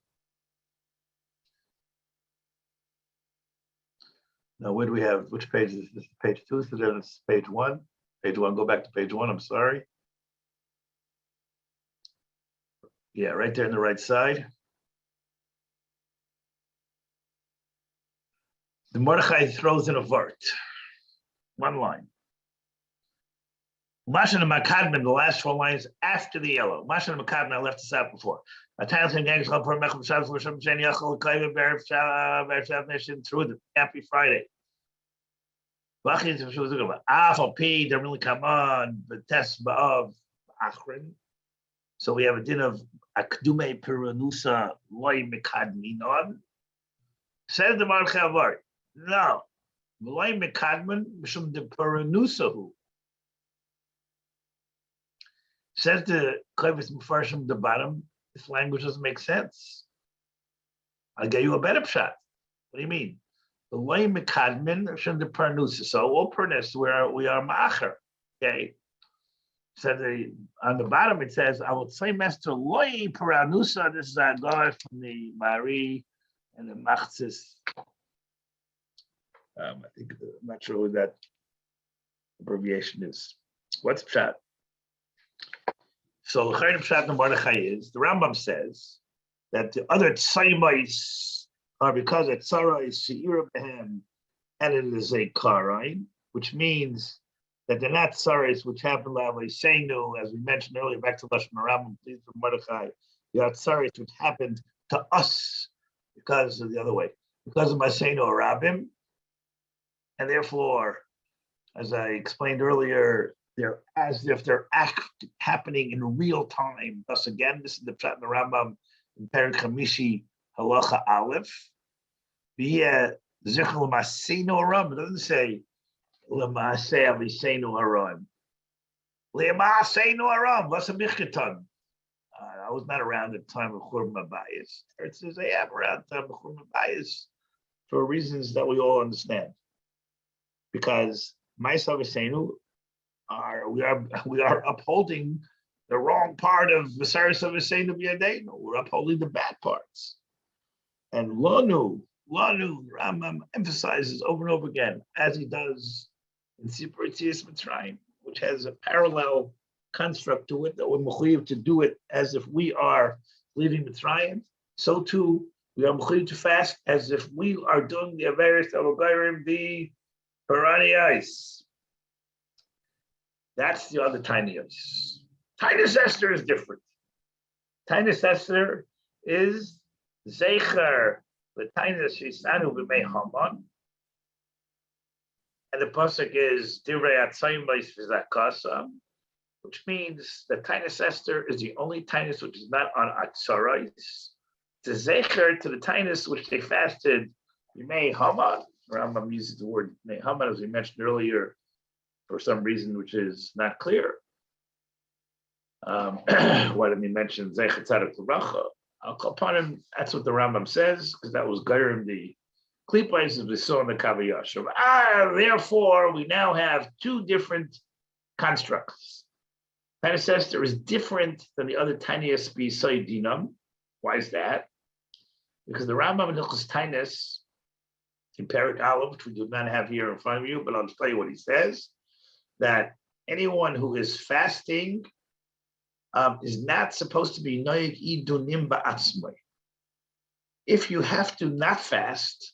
Now, where do we have, which page is this? This is page 2, so then it's page 1. Page 1, go back to page 1, I'm sorry. Yeah, right there on the right side. The Mordechai throws in a vert, 1 line. Mashan and Makadman, the last 4 lines after the yellow. Mashan and Makadman, I left this out before. Through the Happy Friday. Don't really come on, the test of Achron. So we have a din of Akdume Piranusa Loy Mikadminon. Says the Marchavar. No. Loy Mikadman Mishum de Piranusahu. Says the Klevis Mufarshim the bottom. This language doesn't make sense. I'll get you a better shot. What do you mean? The loy mikadmin shum the parnusa. So all pernis we are ma'acher. Okay. So on the bottom it says, I will say master loy paranusa. This is a guy from the Mari and the Machzis. I think I'm not sure what that abbreviation is. What's pshat? So the Chayim Pshat in Mordechai is, the Rambam says that the other tzaymais are because a tzara is she'ira behem and it is a karain, which means that they're not tzaras which happen lavai seinu, as we mentioned earlier, back to Lashon Rambam, please from Mordechai. They are tzaras which happened to us because of the other way, because of Maseinu or Rabbim, and therefore, as I explained earlier, they're as if they're happening in real time. Thus, again, this is the Pshat in the Rambam in Perek Chamishi Halacha Aleph. V'yeh zichur l'maseinu aram. It doesn't say l'maaseh aviseinu aram. L'maseinu aram. What's a michketan? I was not around at the time of Churban Abayis. It says I am around the time of Churban Abayis for reasons that we all understand. Because Ma'aseh aviseinu we are upholding the wrong part of V'saris Aviseinu B'yadeinu. We're upholding the bad parts. And Lanu, Rambam emphasizes over and over again, as he does in Sipur Yetzias Mitzrayim, which has a parallel construct to it, that we're mechuyev to do it as if we are leaving Mitzrayim. So too, we are mechuyev to fast as if we are doing the Averis Avogayrim the Paraniais. That's the other tiniest. Tiniest Esther is different. Tiniest Esther is Zecher, the tiniest Shisanu b'mei Haman. And the pasuk is Divrei Atzayim B'is V'zakasam, which means the tiniest Esther is the only tiniest which is not on Atzarais. It's a Zecher to the tiniest which they fasted b'mei Haman. Rambam uses the word b'mei Haman, as we mentioned earlier, for some reason which is not clear. Why didn't he mention Zecher Tzadok L'Bracha? I'll call upon him. That's what the Rambam says, because that was Gairim the Klipais as we saw in the Kaviyashav. Therefore, we now have 2 different constructs. Tiniest Esther is different than the other tiniest B'Yisai Dinam. Why is that? Because the Rambam in Hilchos Tainis, in Perek Aleph, which we do not have here in front of you, but I'll tell you what he says, that anyone who is fasting is not supposed to be noyeg idunim ba'atzmai. If you have to not fast,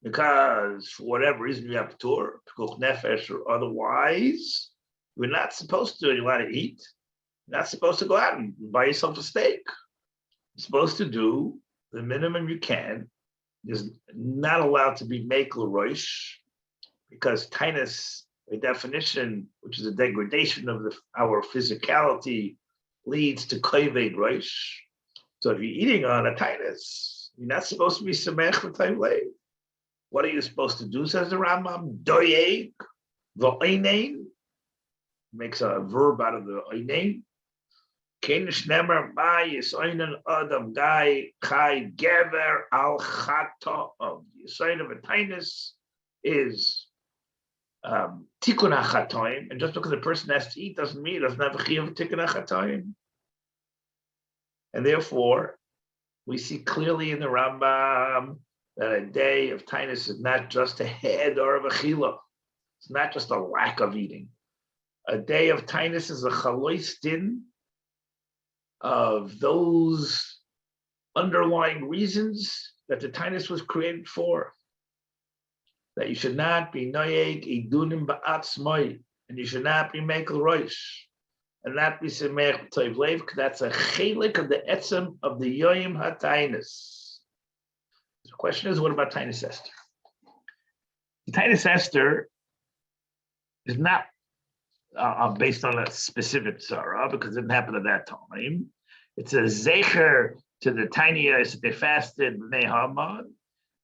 because for whatever reason you have p'tur, pikuch nefesh or otherwise, you're not supposed to, you want to eat, You're not supposed to go out and buy yourself a steak. You're supposed to do the minimum you can. There's not allowed to be mekel roish, because tinus, by definition, which is a degradation of our physicality, leads to koived roish. So if you're eating on a tinus, you're not supposed to be samech v'tayv leiv. What are you supposed to do, says the Rambam? Doyeg v'oinein, makes a verb out of the oinein. Kenish nemer ma yisoinen adam gai chai gever al chata. The sign of a tinus is tikkun hachatoim, and just because a person has to eat doesn't mean it doesn't have a chiyuv of tikkun hachatoim. And therefore, we see clearly in the Rambam that a day of tinus is not just a head or of a chila. It's not just a lack of eating. A day of tinus is a chalois din of those underlying reasons that the tinus was created for. That you should not be noyeg idunim ba'atzmai, and you should not be mekel roish, and not be semech toiv leiv, because that's a chelik of the etzem of the yoyim hatinus. The question is, what about Tinus Esther? Tinus Esther is not based on a specific tzara, because it didn't happen at that time. It's a zecher to the tiniest that they fasted b'nei Haman.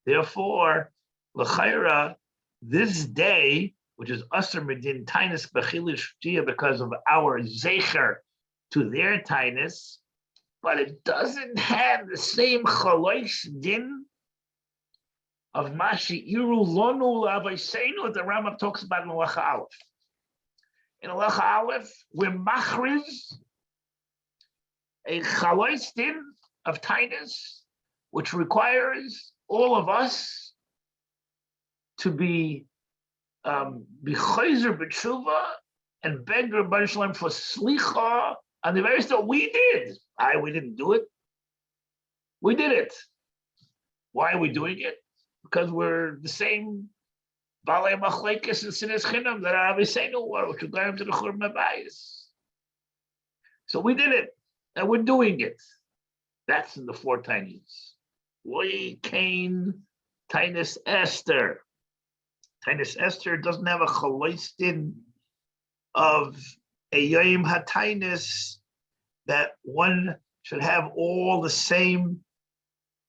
Therefore, l'chayra, this day, which is Asr Medin Tinus B'chilish Shtia, because of our zecher to their tinus, but it doesn't have the same chalosh din of Mashi Iru Lonu Lavaisenu that the Rambam talks about in Halacha Aleph. In Halacha Aleph, we're machriz a chalosh din of tinus, which requires all of us to be chayzer b'tshuva and beg Rabbi Shalom for slicha on the very stuff we did. We didn't do it. We did it. Why are we doing it? Because we're the same balei machlekes and sinas chinam that Aviseinu were, which got him to the Churban Abayis. So we did it, and we're doing it. That's in the four tinies. We came Tinus Esther. Tinus Esther doesn't have a chalois din of a yoyim hatinus that one should have all the same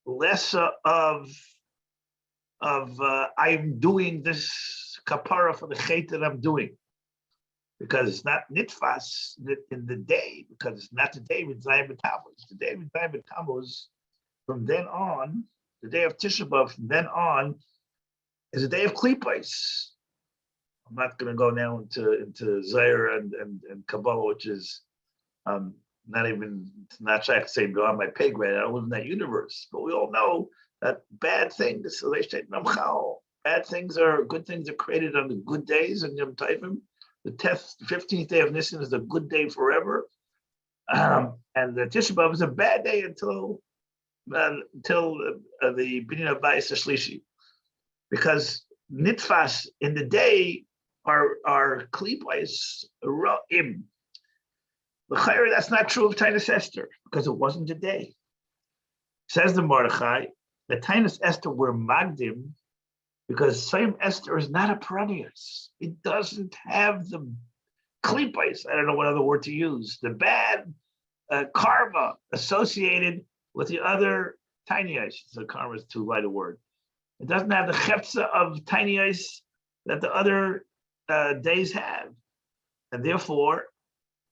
lesser of I'm doing this kapara for the chait that I'm doing, because it's not nitfas in the day, because it's not the day with Zayim B'Tammuz. The day with Zayim B'Tammuz, from then on, the day of Tisha B'Av, from then on, is a day of klipos. I'm not going to go now into Zaire and Kabbalah, which is not trying to say beyond my pay grade. I don't live in that universe, but we all know that bad things, bad things are good things are created on the good days and Yom Tovim. The 15th day of Nisan is a good day forever, and the Tisha B'Av is a bad day until the beginning of Bayis Shlishi, because nitfas in the day are klipos ra'im. L'chayr, that's not true of Tinus Esther, because it wasn't a day. Says the Mordechai, the Tinus Esther were magdim, because same Esther is not a perennius. It doesn't have the klipos, I don't know what other word to use, the bad karma associated with the other tiny ice. So karma is too light a word. It doesn't have the chepsa of tiny ice that the other days have. And therefore,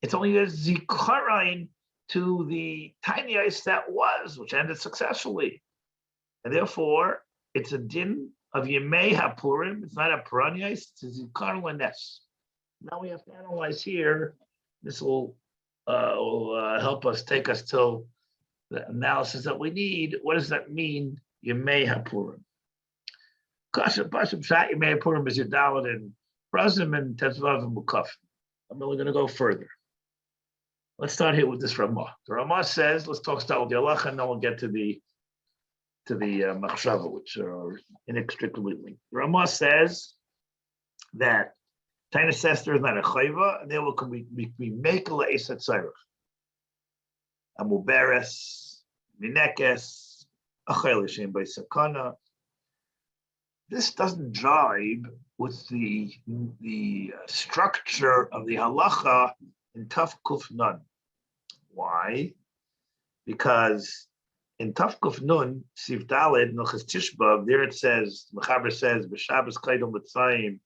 it's only a zikaron to the tiny ice that was, which ended successfully. And therefore, it's a din of Yemei HaPurim. It's not a perennius, it's a zikaron l'nes. Now we have to analyze here. This will help us, take us till the analysis that we need. What does that mean, Yemei HaPurim? Kasha Pashim Shat Yemei HaPurim is Yudalad and Razim and Tetzvav and Mukaf. I'm only going to go further. Let's start here with this Ramah. The Ramah says, let's start with the halacha, and then we'll get to the machshava, which are inextricably linked. The Ramah says that Tinus Esther is not a chayva, and they will be mekel esat tzarich. Amuberes, Minekes, Achel Shem by Sakana. This doesn't jibe with the structure of the halacha in Taf Kuf Nun. Why? Because in Taf Kuf Nun, Siv Daled, Nochas Tishbav, there it says, Mechaber says, B'Shabbos Kaidom B'Tzayim,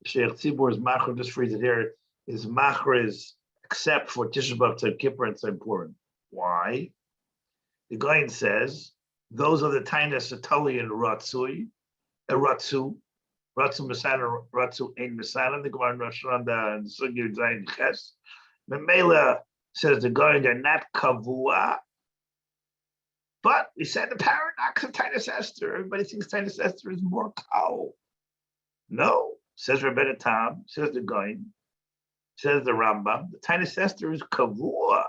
Sheikh Tzibur is Machar, just read it here, is Machar is except for Tishbav, Tzad Kippur, and Tzad Purim. Why? The Goyen says, those are the Tainas Atali and Ratzui, Ratzu Masana, Ratzu Ein Masana, the Gemara Rosh Hashanah and Sugir Zayin Ches. Memela says the Goyen are not Kavua, but we said the paradox of Tainus Esther. Everybody thinks Tainus Esther is more Kal. No, says Rabbi Tam, says the Goyen, says the Rambam, the Tainus Esther is Kavua.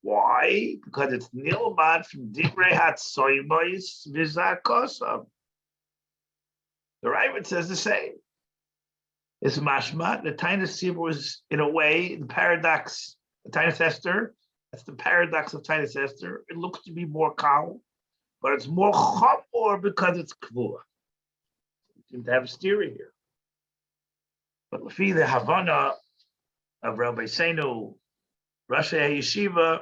Why? Because it's Nilmad from Divrei Hatsoymois Vizakosam. The Ravid says the same. It's mashma. The Tainus Sibur is, in a way, the paradox. The Tainus Esther. That's the paradox of Tainus Esther. It looks to be more kal, but it's more chamor because it's kvua. We seem to have a steer here. But lefi the Havana of Rabbi Seinu, Rashi Yeshiva,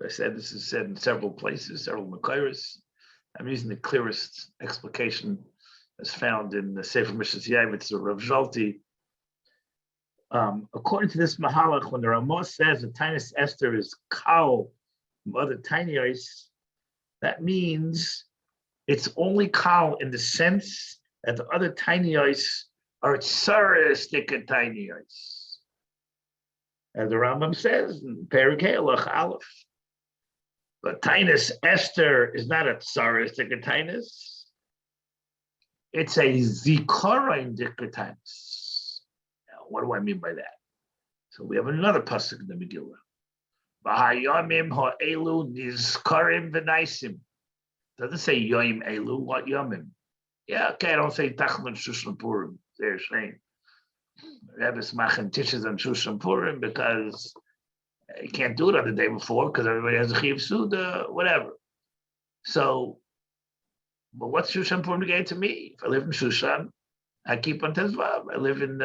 I said this is said in several places, several Makairis. I'm using the clearest explication as found in the Sefer Mishas Yavitz of Rav Zolti. According to this Mahalach, when the Ramah says the Tainus Esther is kal, other tiny ice, that means it's only kal in the sense that the other tiny ice are tsaristic and tiny ice. As the Rambam says in Perikei Alach Aleph. But Tainus Esther is not a tsaristic and tainus. It's a zikaron dikatanus. Now, what do I mean by that? So we have another pasuk in the Megillah. V'hayomim ha'elu nizkarim v'naisim. Doesn't say yoim elu. What yomim? Yeah, okay. I don't say tachman shushan purim. They're saying Rebbe's machen tishes on shushan purim because you can't do it on the day before because everybody has a chiv suda, whatever. So. But what's Shushan Purim again to me? If I live in Shushan, I keep on Tezvav. I live in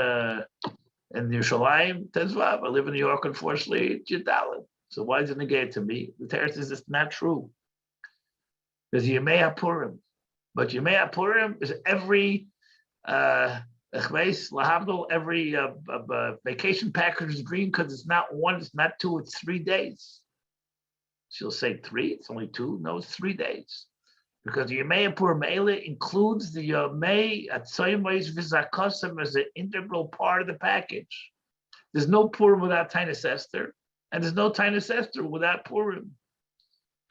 Yerushalayim, Tezvav. I live in New York, unfortunately, Jidalin. So why is it negated to me? The Torah says it's not true. There's Yemei HaPurim. But Yemei HaPurim is every every vacation package is green because it's not one, it's not two, it's 3 days. She'll say 3, it's only 2. No, it's 3 days. Because the Yemei Purim Eile includes the Yemei Atzoymois V'Zakosam as an integral part of the package. There's no Purim without Tainus Esther, and there's no Tainus Esther without Purim.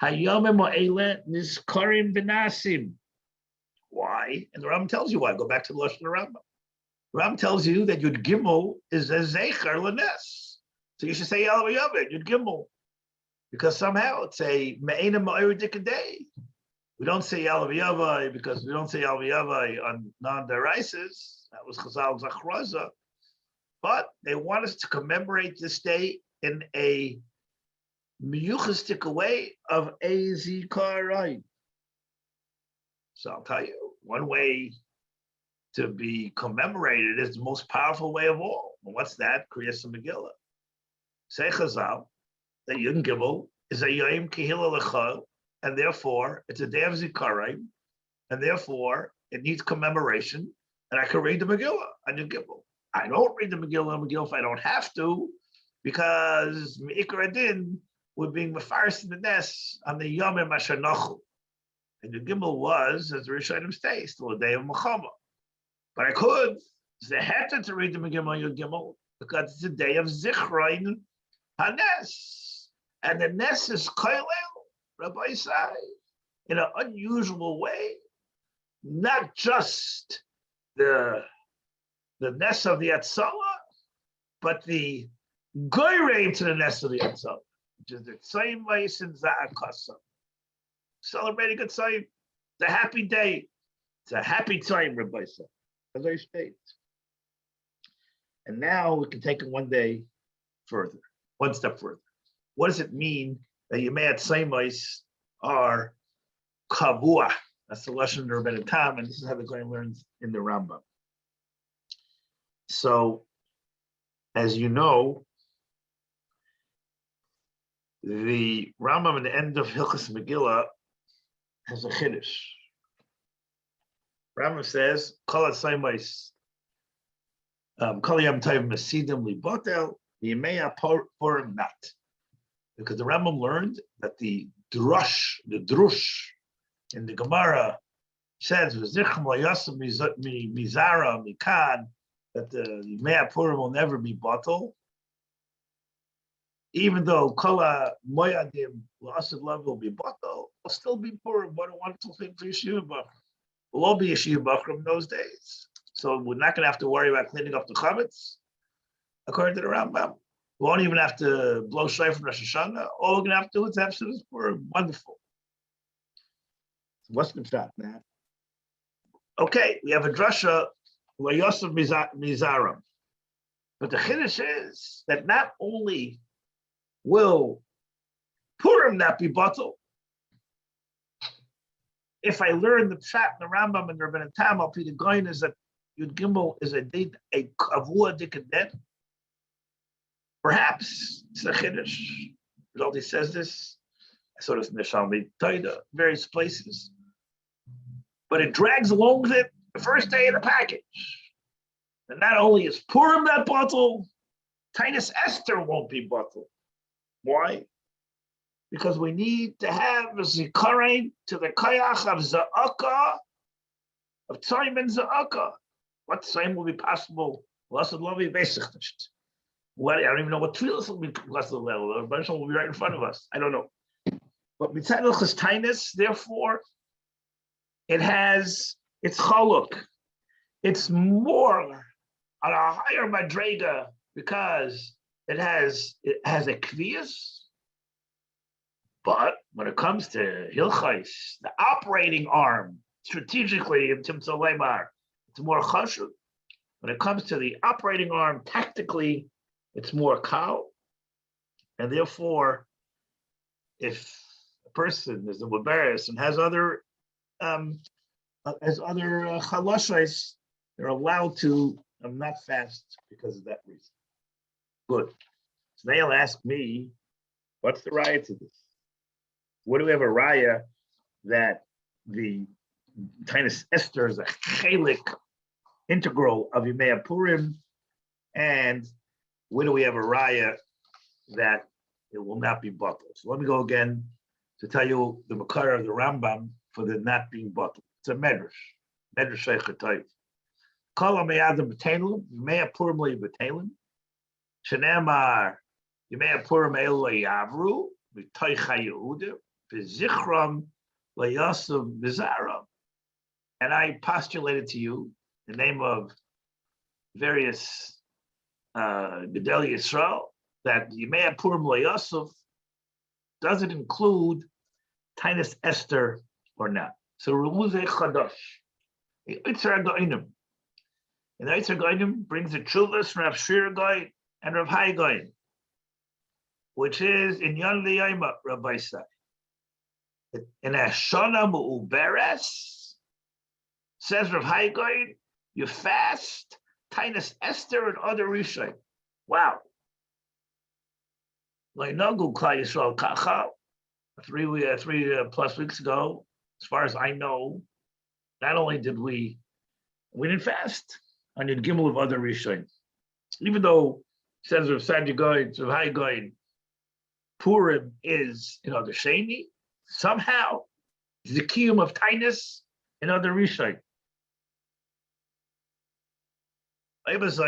Hayomim Eile Nizkarim V'Nasim. Why? And the Rambam tells you why. Go back to the Lashon Rambam. The Rambam tells you that Yud Gimel is a Zecher L'Nes. So you should say Yal V'Yaveh, Yud Gimel. Because somehow it's a Me'ena Ma'ir Dikadei. We don't say Yal V'Yavai because we don't say Yal V'Yavai on non-deraises. That was Chazal Zachraza. But they want us to commemorate this day in a miyuchistic way of a zikarai. So I'll tell you, one way to be commemorated is the most powerful way of all. And what's that? Kriyas Megillah. Say Chazal that Yud Gimel is a Yom Kehila L'Chol, and therefore it's a day of Zikarai, and therefore it needs commemoration, and I can read the Megillah on Yud Gimel. I don't read the Megillah if I don't have to, because Me'ikar Adin would be Mefaris in the Nes on the Yomim Asher Nochu. And Yud Gimel was, as the Rishonim say, still a day of Mechama. But I could, Zeheter to read the Megillah Yud Gimel, because it's a day of Zichron HaNes. And the Nes is Koilel, Rabbi say, in an unusual way, not just the Nes of the Atzalah, but the Goyrein to the Nes of the Atzalah, which is the same way since Za'akasa. Celebrating a time, it's a happy day. It's a happy time, Rabbi said, as I state. And now we can take it one step further. what does it mean that Yemei Tzaymis are kavua? That's the lesson of Rabbi Tam, and this is how the Goyim learns in the Rambam. So, as you know, the Rambam at the end of Hilchos Megillah has a chiddush. Rambam says, "Kol hatzaymis, kol yom tov mesidim libotel, yemei Purim not," because the Rambam learned that the drush in the Gemara says, "V'zichem layasem mizara mikan," that the yemei Purim will never be bottled. Even though Kola Moyadim Lasid Love will be bottled, will still be Purim. What a wonderful thing for Yeshiva Bachram. We'll all be Yeshiva Bachram in those days. So we're not going to have to worry about cleaning up the chametz, according to the Rambam. We won't even have to blow shofar from Rosh Hashanah. All we're going to have to do is have students Purim. Wonderful. What's the shot, man? Okay, we have a drasha, La Yosef Mizaram. But the chiddush is that not only will Purim not be bottled, if I learn the pshat, the Rambam, and the Rabbi Tam, Al Pi the Goyin is that Yud Gimel is a kavua dikadet. Perhaps it's a chiddush. He says this. I saw this in the Shalmei Taida, various places. But it drags along with it the first day of the package. And not only is Purim not bottled, Taanis Esther won't be bottled. Why? Because we need to have a zikaron to the kayach of za'aka, of tzayim and za'aka. What tzayim will be possible? What, I don't even know what tefillos will be possible. The bunch will be right in front of us. I don't know. But mitzad hilchos taanis, therefore, it's chaluk. It's more on a higher madrega because it has a kviyas. But when it comes to Hilchos, the operating arm, strategically in Timtzah Leimar, it's more chashuv. When it comes to the operating arm, tactically, it's more kal. And therefore, if a person is a Waberis and has other chaloshos, they're allowed to not fast because of that reason. Good. So now you'll ask me, what's the raya to this? What do we have a raya that the Taanis Esther is a chelik integral of Yemei Purim, and where do we have a raya that it will not be bottled? So let me go again to tell you the makar of the Rambam for the not being bottled. It's a medrash sheichatayv. Kol ha'meyadim b'teilim, Yemei Purim lo yib'teilim. Shenemar Yemei Purim elu lo yavru v'toich ha'yehudim v'zichram lo yosef mizaram. And I postulated to you the name of various Gedel Yisrael that Yemei Purim lo Yosef doesn't include Taanis Esther or not. So Rumuzei Chadash. The Eitzer Goinim. And the Eitzer Goinim brings the Chuvas from Rav Shir Goy and Rav Hai Goy, which is Inyanei Liyayma, Rabbi said. In Ashana Mu'uberes, says Rav Hai Goy, you fast Taanis Esther and other Rishon. Wow. Like Nagu Klal Yisrael Kacha, 3 plus weeks ago, as far as I know, not only did we didn't fast on Yud Gimel of other Rishon. Even though it says Rav Sadi Goyin, Rav Hai Goyin, Purim is the Sheni, somehow the kiyum of Taanis and other Rishon.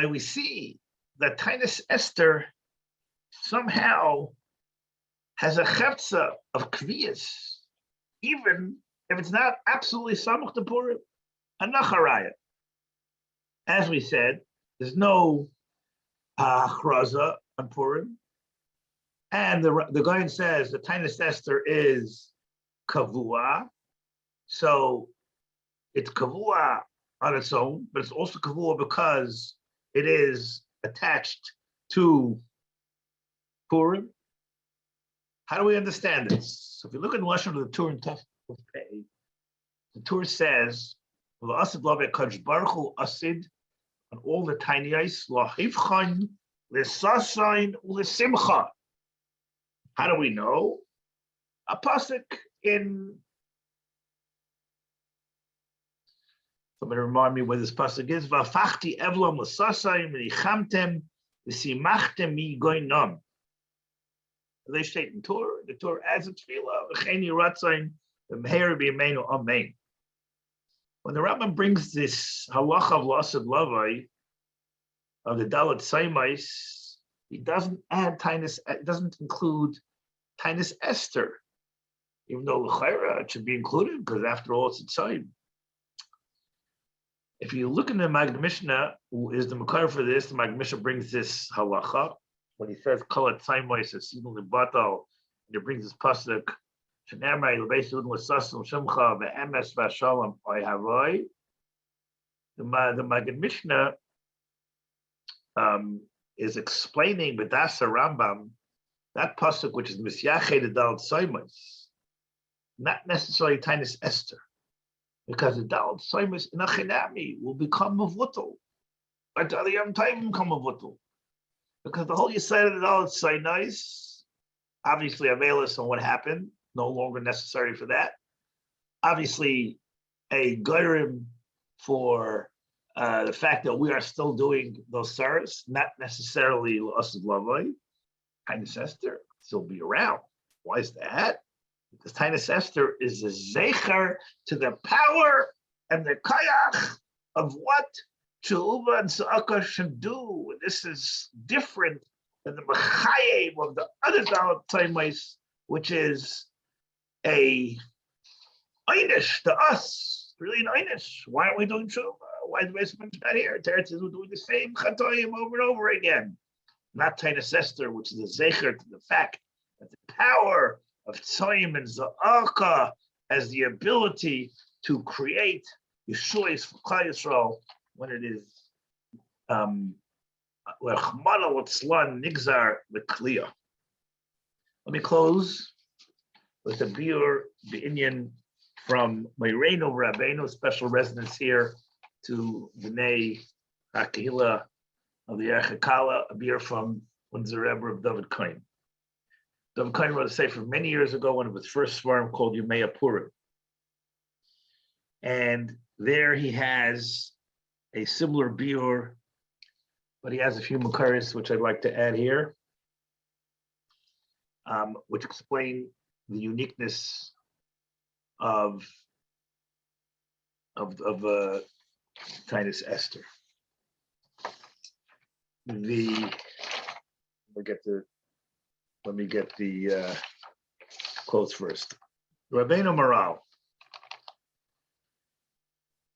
We see that Taanis Esther somehow has a chefza of kviyas, even if it's not absolutely samach to Purim, a nacharaya. As we said, there's no achraza on Purim, and the Goyen says the Taanis Esther is kavua, so it's kavua on its own, but it's also kavua because it is attached to Purim. How do we understand this? So if you look at the lesson of the Torah and Test of Pei, the Torah says, "V'asid lo be'kadosh baruch hu asid on all the tiny ice lahivchan l'sasayin u'lesimcha." How do we know? A pasuk in. Somebody remind me where this pasuk is. V'afachti evlam l'sasayim v'nichamtem v'simachtem mi goynam. They state in Torah, the Torah adds a tefillah, v'chein yiratzayim v'meher b'yameinu amen. When the Rambam brings this halacha of l'asad lavai of the Dalet Saimais, he doesn't add Taanis, it doesn't include Taanis Esther, even though l'chayra it should be included because after all it's a tzayim. If you look in the Magid Mishnah, who is the makar for this, the Magid Mishnah brings this halacha when he says "Kol hatzayimos asidul lebatal," and he brings this pasuk "Shenamar lebeisud l'sasum shemcha ve'emes v'shalom oihavoi." The Magid Mishnah is explaining B'dasa Rambam that pasuk which is Misyached the Dalet Saimos, not necessarily Taanis Esther. Because the Dalet Saimos in a chinami will become mavutl. But the Yom Tovim become mavutl. Because the whole Yisrael of the Dalet Saimos, obviously Avelis on what happened, no longer necessary for that. Obviously, a Goyrim for the fact that we are still doing those service, not necessarily L'asad Lavai. Taanis Esther still be around. Why is that? Because Taanis Esther is a zecher to the power and the kayach of what Tshuva and Sa'aka should do. This is different than the mechayev of the other Dalet Saimos, which is a einish to us. Really an einish. Why aren't we doing Tshuva? Why is the basement not here? Teretz is we're doing the same chatoyim over and over again. Not Taanis Esther, which is a zecher to the fact that the power of Tzayim and Za'aka as the ability to create Yeshuas for Klal Yisrael when it is L'chmana l'tzlan nigzar l'kliya. Let me close with a biur b'inyan from Meirenu Rabbeinu, special residence here, to B'nai HaKehila of the Echekala, a biur from the Rebbe of David Cohen. David Cohen wrote a sefer many years ago when it was first swarm called Yemei Purim. And there he has a similar biur, but he has a few makaris which I'd like to add here, which explain the uniqueness of Taanis Esther. Let me get the quotes first. Rabbeinu Maral.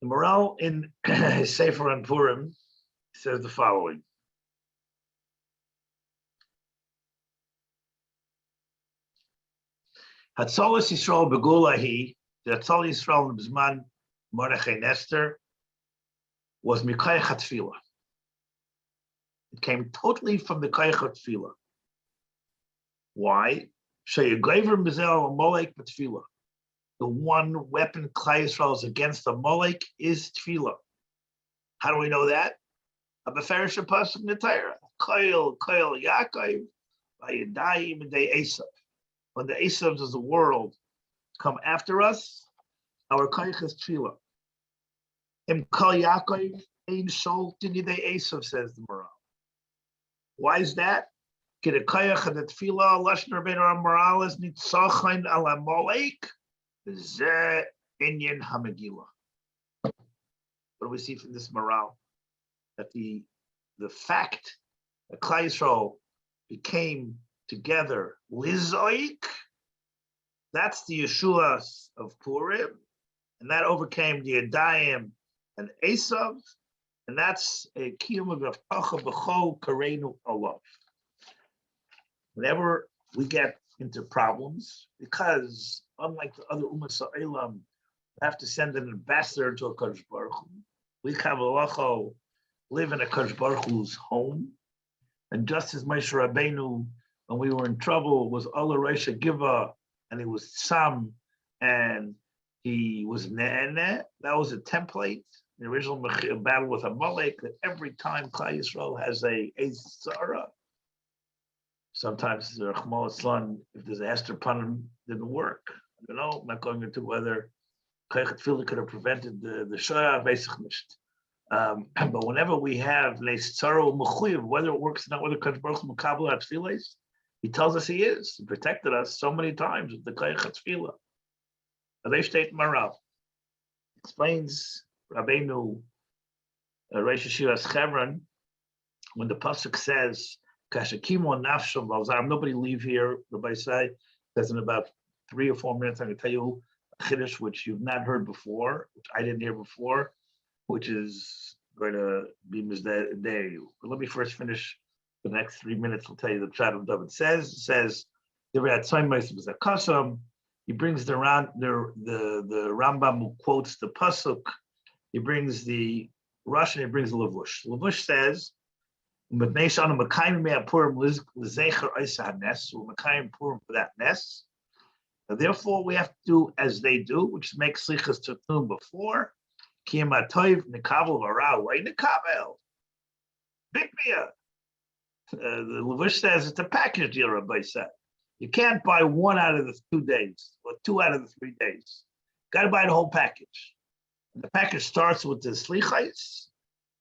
The Maral in his Sefer on Purim says the following. Hatzalas Yisrael begulahi, the Hatzalas Yisrael in B'zman Mordechai and Esther was Mikayach HaTfilah. It came totally from the Kayach HaTfilah. Why? The one weapon Klal Yisrael is against the Molech is tefillah. How do we know that? A beferish pasuk in the Torah. Koil Yaakov vayidayim b'dei Esav. When the Esavs of the world come after us, our koich is tefillah. Im kol Yaakov ein shol t'nidei Esav, says the Maral. Why is that? What do we see from this Maral? That the fact that Klal Yisrael became together lizoik, that's the Yeshua of Purim, and that overcame the Yadayim and Esav, and that's a kiyum of Avtacha b'chol kareinu alav. Whenever we get into problems, because unlike the other Ummah Sa'elam, we have to send an ambassador to a Kadosh Baruch Hu. We live in a Kadosh Baruch Hu's home, and just as Moshe Rabbeinu when we were in trouble was Allah Reisha Giva, and he was Sam, and he was Ne'ene. That was a template. The original battle with Amalek, that every time Klal Yisrael has a Sarah, sometimes the Rahman Islam, if there's a Esther Panim, didn't work. You know, I'm not going into whether Kaychat Fila could have prevented the Shoah, basically. But whenever we have Leistzaro Mechuyev, whether it works or not, whether Kadosh Baruch Hu Mekabel HaTfilas, he tells us he is. He protected us so many times with the Kaychat Fila. Reish Tate Marav explains Rabbeinu Reish Yeshivas Chevron when the pasuk says Kashakimu Nafsham Valzar. Nobody leave here. Rabbi say says in about 3 or 4 minutes I'm going to tell you a chiddush which you've not heard before, which I didn't hear before, which is going to be misday you. But let me first finish the next 3 minutes. I'll tell you the Pshat of David says he brings the Rambam who quotes the pasuk. He brings the Russian. He brings the Levush. Levush says, for that ness. Therefore, we have to do as they do, which makes slichas tatum before. Kiyamatoiv nikabel v'ara. Why nikabel? Big mia. The Levush says it's a package deal. Rabbi said you can't buy 1 out of the 2 days or 2 out of the 3 days. Got to buy the whole package. And the package starts with the slichais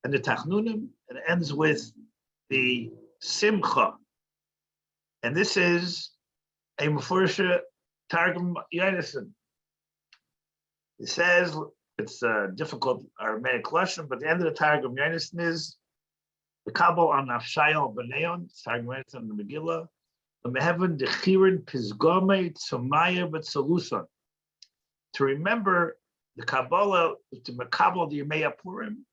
and the tachnunim and ends with the simcha. And this is a Mefursha Targum Yonason. It says it's a difficult Aramaic question, but the end of the Targum Yonason is the Kabul on Nafshayel B'neon, Targum Yonason in the Megillah, the Mehevan Dechirin Pizgome Tzomaya B'Tzaluson. To remember the Kabbalah, to Makabal the Yemei Purim,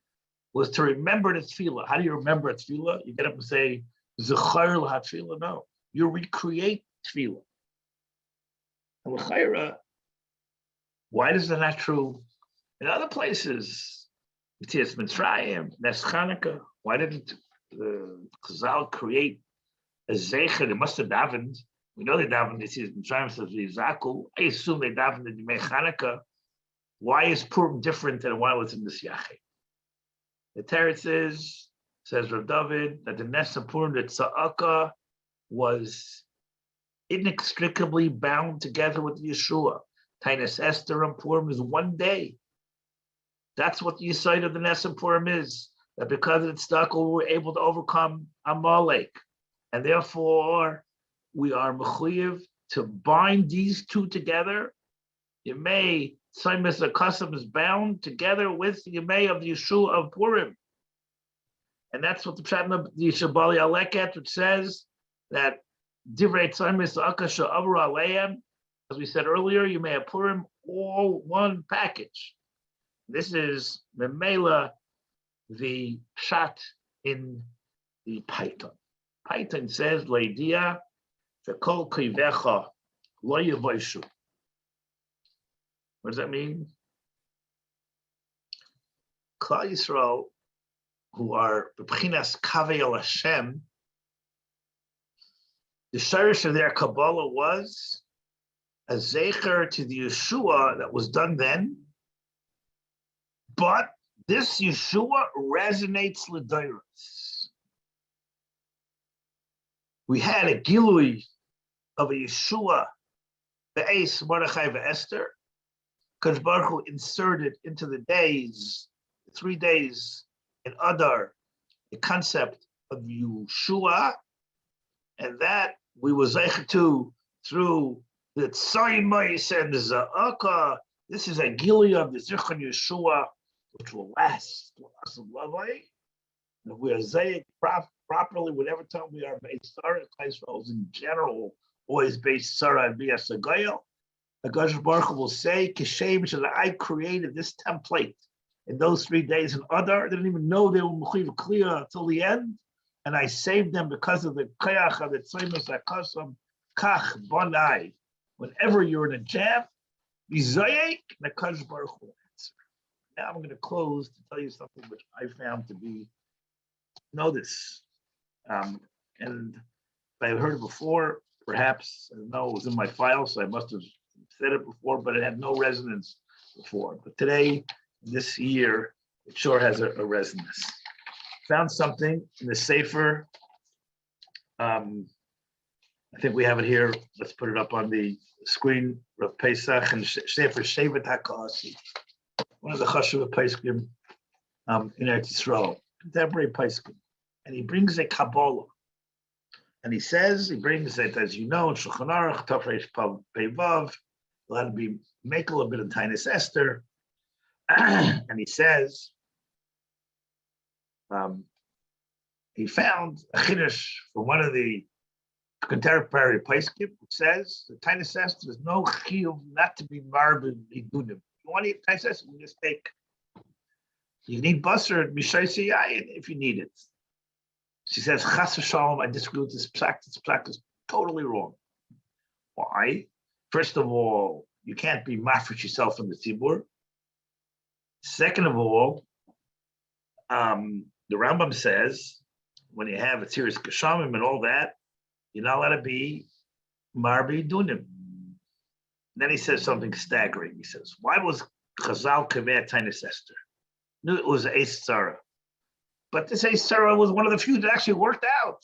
was to remember the tefillah. How do you remember a tefillah? You get up and say, Zechar l'hatefillah? No, you recreate tefillah. And l'chayra, why is that not true in other places? Yetzias Mitzrayim, Nes Chanukah. Why didn't Chazal create a zecher? They must have davened. We know they davened. Yetzias Mitzrayim says Yizaku. I assume they davened in Yemei Chanukah. Why is Purim different than why it was in the Yachid? The Teretz says Rav David, that the Nes of Purim, the Tza'aka, was inextricably bound together with Yeshua. Tainis Esther and Purim is 1 day. That's what the Yisayid of the Nes of Purim is. That because of the Tza'aka, we were able to overcome Amalek. And therefore, we are mechuyev to bind these two together. Yemei Tzaimis Akasam is bound together with the Yemei of the Yeshua of Purim. And that's what the Pshat of the Yishabali Aleket, which says that Divrei Tzaimis Akasha Avru Aleim, as we said earlier, Yemei of Purim, all one package. This is Memela, the Pshat in the Python. Python says, Leidia, Vekol Kivecha, Lo Yevaishu. What does that mean? Klal Yisrael, who are B'chinas Kavei El Hashem, the shirish of their Kabbalah was a zecher to the Yeshua that was done then, but this Yeshua resonates l'dairos. We had a gilui of a Yeshua, Be'ez Mordechai Ve'Esther. Kadosh Baruch Hu inserted into the days, 3 days in Adar, the concept of Yeshua, and that we were zeicher to through the Tzayimais and the Za'aka. This is a gili of the Zichron Yeshua, which will last. If we are zeich properly, whatever time we are based Sarah, Kaisraels in general, always based Sarah and Bias Agayel. The Gottesman Baruch Hu will say, Kishem, that I created this template in those 3 days in Adar. They didn't even know they were Mechuyev Kliya until the end. And I saved them because of the Kayach of the Tzaimus HaKasam, Kach Bonai. Whenever you're in a jam, Yizayek, the Gottesman Baruch Hu will answer. Now I'm going to close to tell you something which I found to be, notice. And I've heard it before, perhaps, I don't know, it was in my file, so I must have said it before, but it had no resonance before. But today, this year, it sure has a resonance. Found something in the Sefer. I think we have it here. Let's put it up on the screen. Rav Pesach and Sefer Shevet HaKaasi. One of the Chashuv Pesachim in Eretz Yisrael, contemporary Pesachim. And he brings a Kabbalah. And he brings it, as you know, in Shulchan Aruch, Tafresh Peivav, let it be make a little bit of Taanis Esther. And he says, he found a chiddush from one of the contemporary Pesachim, which says the Taanis Esther is no chiyuv not to be marbled idunim. You want to eat Taanis Esther, you just take. You need basar and mishaisi yayin if you need it. She says, Chas v'shalom, I disagree with this practice. This practice is totally wrong. Why? First of all, you can't be mafresh yourself in the tzibur. Second of all, the Rambam says, when you have a serious geshamim and all that, you're not allowed to be marbi dunim. Then he says something staggering. He says, why was Chazal kaveh Taanis Esther? Knew it was Ace but this Sarah was one of the few that actually worked out.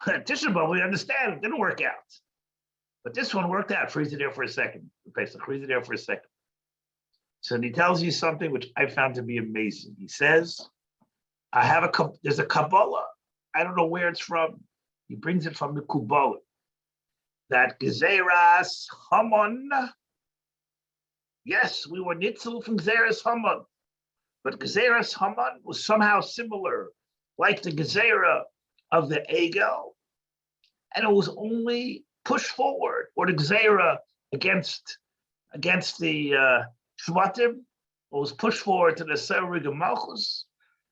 Tisha B'Av, we understand, it didn't work out. But this one worked out. Freeze it there for a second. Freeze it there for a second. So he tells you something which I found to be amazing. He says, there's a Kabbalah. I don't know where it's from. He brings it from the Kabbalah. That Gezeras Haman. Yes, we were Nitzel from Gezeras Haman. But Gezeras Haman was somehow similar, like the Gezerah of the Egel. And it was only pushed forward, or the Gezerah against the Shvatim, was pushed forward to the Serig of Malchus.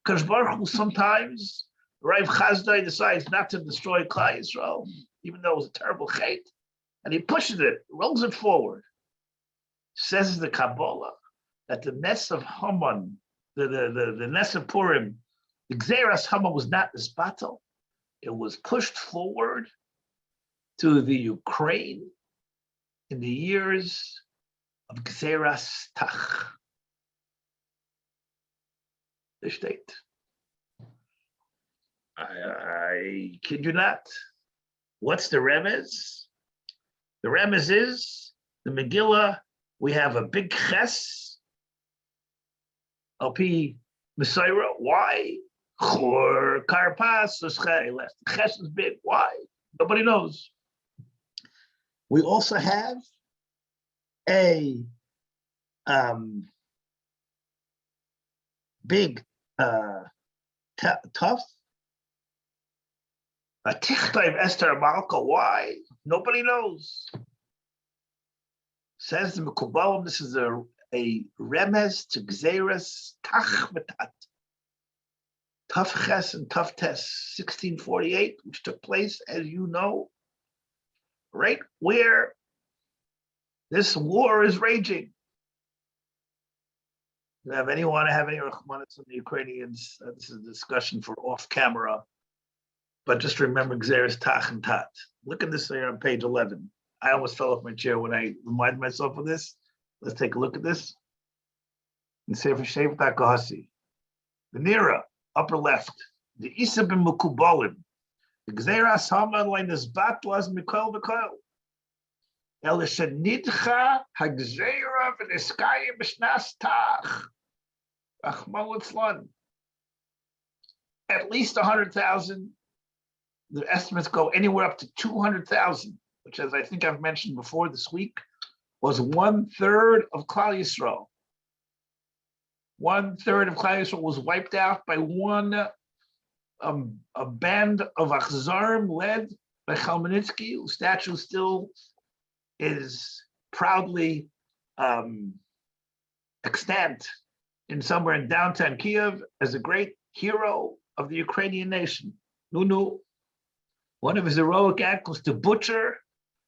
Because Baruch Hu sometimes, Rav Chazdai decides not to destroy Klal Yisrael, even though it was a terrible chait, and he pushes it, rolls it forward. Says the Kabbalah that the mess of Haman, the Ness of Purim, the Gzeras Haman was not this battle. It was pushed forward to the Ukraine in the years of Gzeras Tach. The state. I kid you not. What's the remez? The remez is the Megillah. We have a big ches. LP Messiah, why? Chor Karpas left. Ches is big. Why? Nobody knows. We also have a big tough a tichtay Esther Malka. Why? Nobody knows. Says the Mekubalim, this is a remez to Gzeras Tach Metat. Tough Ches and Tough Tes, 1648, which took place, as you know, right where this war is raging. Have any Rahmanis on the Ukrainians? This is a discussion for off camera, but just remember Gzeras Tach and Tat. Look at this here on page 11. I almost fell off my chair when I reminded myself of this. Let's take a look at this. And say for Shevet HaKaasi. The Nira, upper left. The Isa ben Mukubalim. The Gzeras Haman Leinesbat Las Mikol V'Kol. El Shenidcha Hagzera V'Niskaya B'Shnas Tach. Achmal Litzlan. At least 100,000. The estimates go anywhere up to 200,000, which, as I think I've mentioned before this week, was 1/3 of Klal Yisrael. 1/3 of Klal Yisrael was wiped out by one a band of Achzarim led by Chalmanitsky, whose statue still is proudly extant in somewhere in downtown Kiev as a great hero of the Ukrainian nation. Nunu, one of his heroic acts was to butcher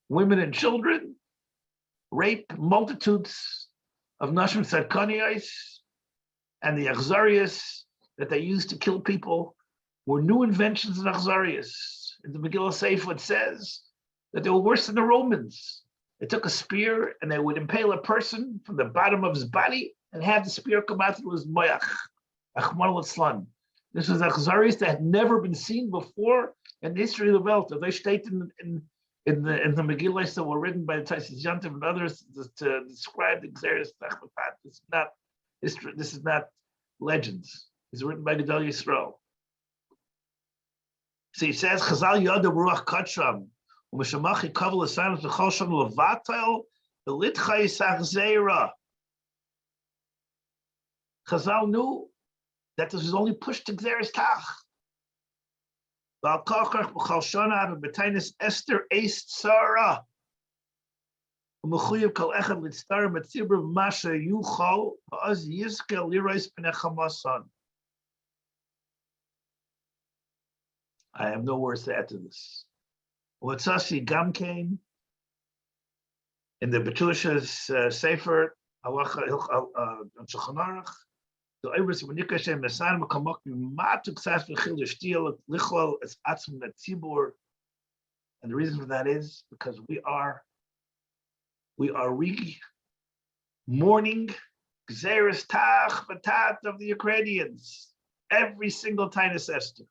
women and children, rape multitudes of Nashim Tzadkaniyos, and the Achzarias that they used to kill people were new inventions in Achzarias. in the Megillah Sefer, it says that they were worse than the Romans. They took a spear and they would impale a person from the bottom of his body and have the spear come out through his moyach. Achman al-Islam. This was achzaris that had never been seen before in the history of the world. They state in the Megillah that were written by the Taisis Yantiv and others to describe the Xeris Tachmatat. This is not history. This is not legends. It's written by Gedal Yisrael. So he says, Chazal Yada Baruch Kachram, Umeshamachi Kaval Asanos B'Cholsham Levatel B'Litchai Sachzera. Chazal knew that this was only pushed to Xeris Tach. V'Al-Kochach B'Cholshana B'Tainis Esther Eist Sarah. U'Mechuyev Kol Echad L'Tztar Metzibur Masha Yuchol V'Oz Yizkel Lirois P'Nechamasan. I have no words to add to this. Watzasi Gam came in the Betusha's Sefer, Halacha Shulchan Aruch. The Oibris Manika Shem Nesan Mekamok Matuk Sas V'Chil Yishtiel Lichol Es Atzum Netzibur, and the reason for that is because we are mourning Xeris Tach Batat of the Ukrainians every single Tainis Esther.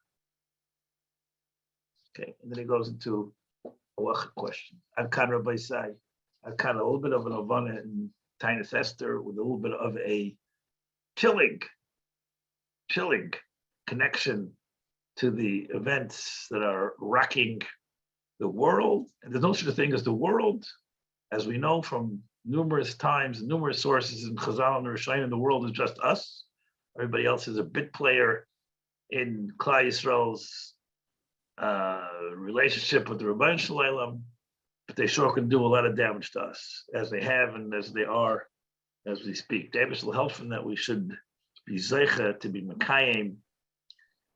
Okay, and then he goes into a halacha question. I've kind of Rabbi say, I've kind of a little bit of an avana in Tainis Esther with a little bit of a chilling connection to the events that are rocking the world. And there's no such a thing as the world, as we know from numerous times, numerous sources in Chazal and Rishonim, the world is just us. Everybody else is a bit player in Klal Yisrael's relationship with the Rabbi Shalom, but they sure can do a lot of damage to us, as they have and as they are as we speak. David will help from that we should be zeicha to be mekayim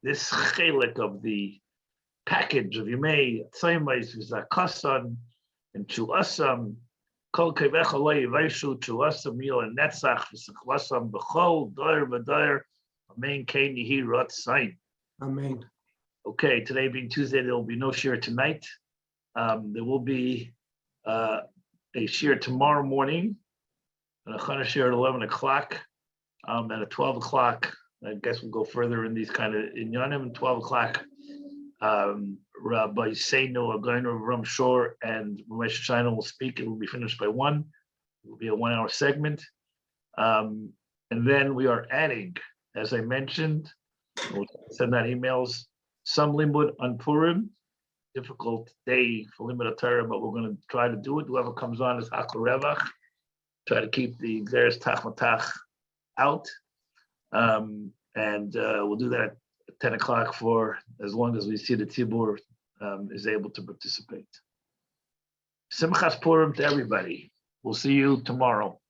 this chelik of the package of Yimei Tzayimais V'Zakasan and Chuasam Kol Kevecha Lo Yivaishu Chuasam Mil and Netzach V'Sachlasam B'Chol Doyer V'Doyer Amen Kein Yehi Rot Sain. Amen. Okay, today being Tuesday, there will be no shir tonight. There will be a shir tomorrow morning, and a chana shir at 11 o'clock, and at 12 o'clock, I guess we'll go further in these kind of inyanim. And 12 o'clock, Rabbi Seino, Againu of Ram Shor, and Ramesh Shina will speak. It will be finished by 1. It will be a 1-hour segment. And then we are adding, as I mentioned, we'll send out emails, some limud on Purim, difficult day for limud Torah, but we're going to try to do it. Whoever comes on is Akla Revach. Try to keep the Xeris Tach Matach out. And we'll do that at 10 o'clock for as long as we see the Tzibur is able to participate. Simchas Purim to everybody. We'll see you tomorrow.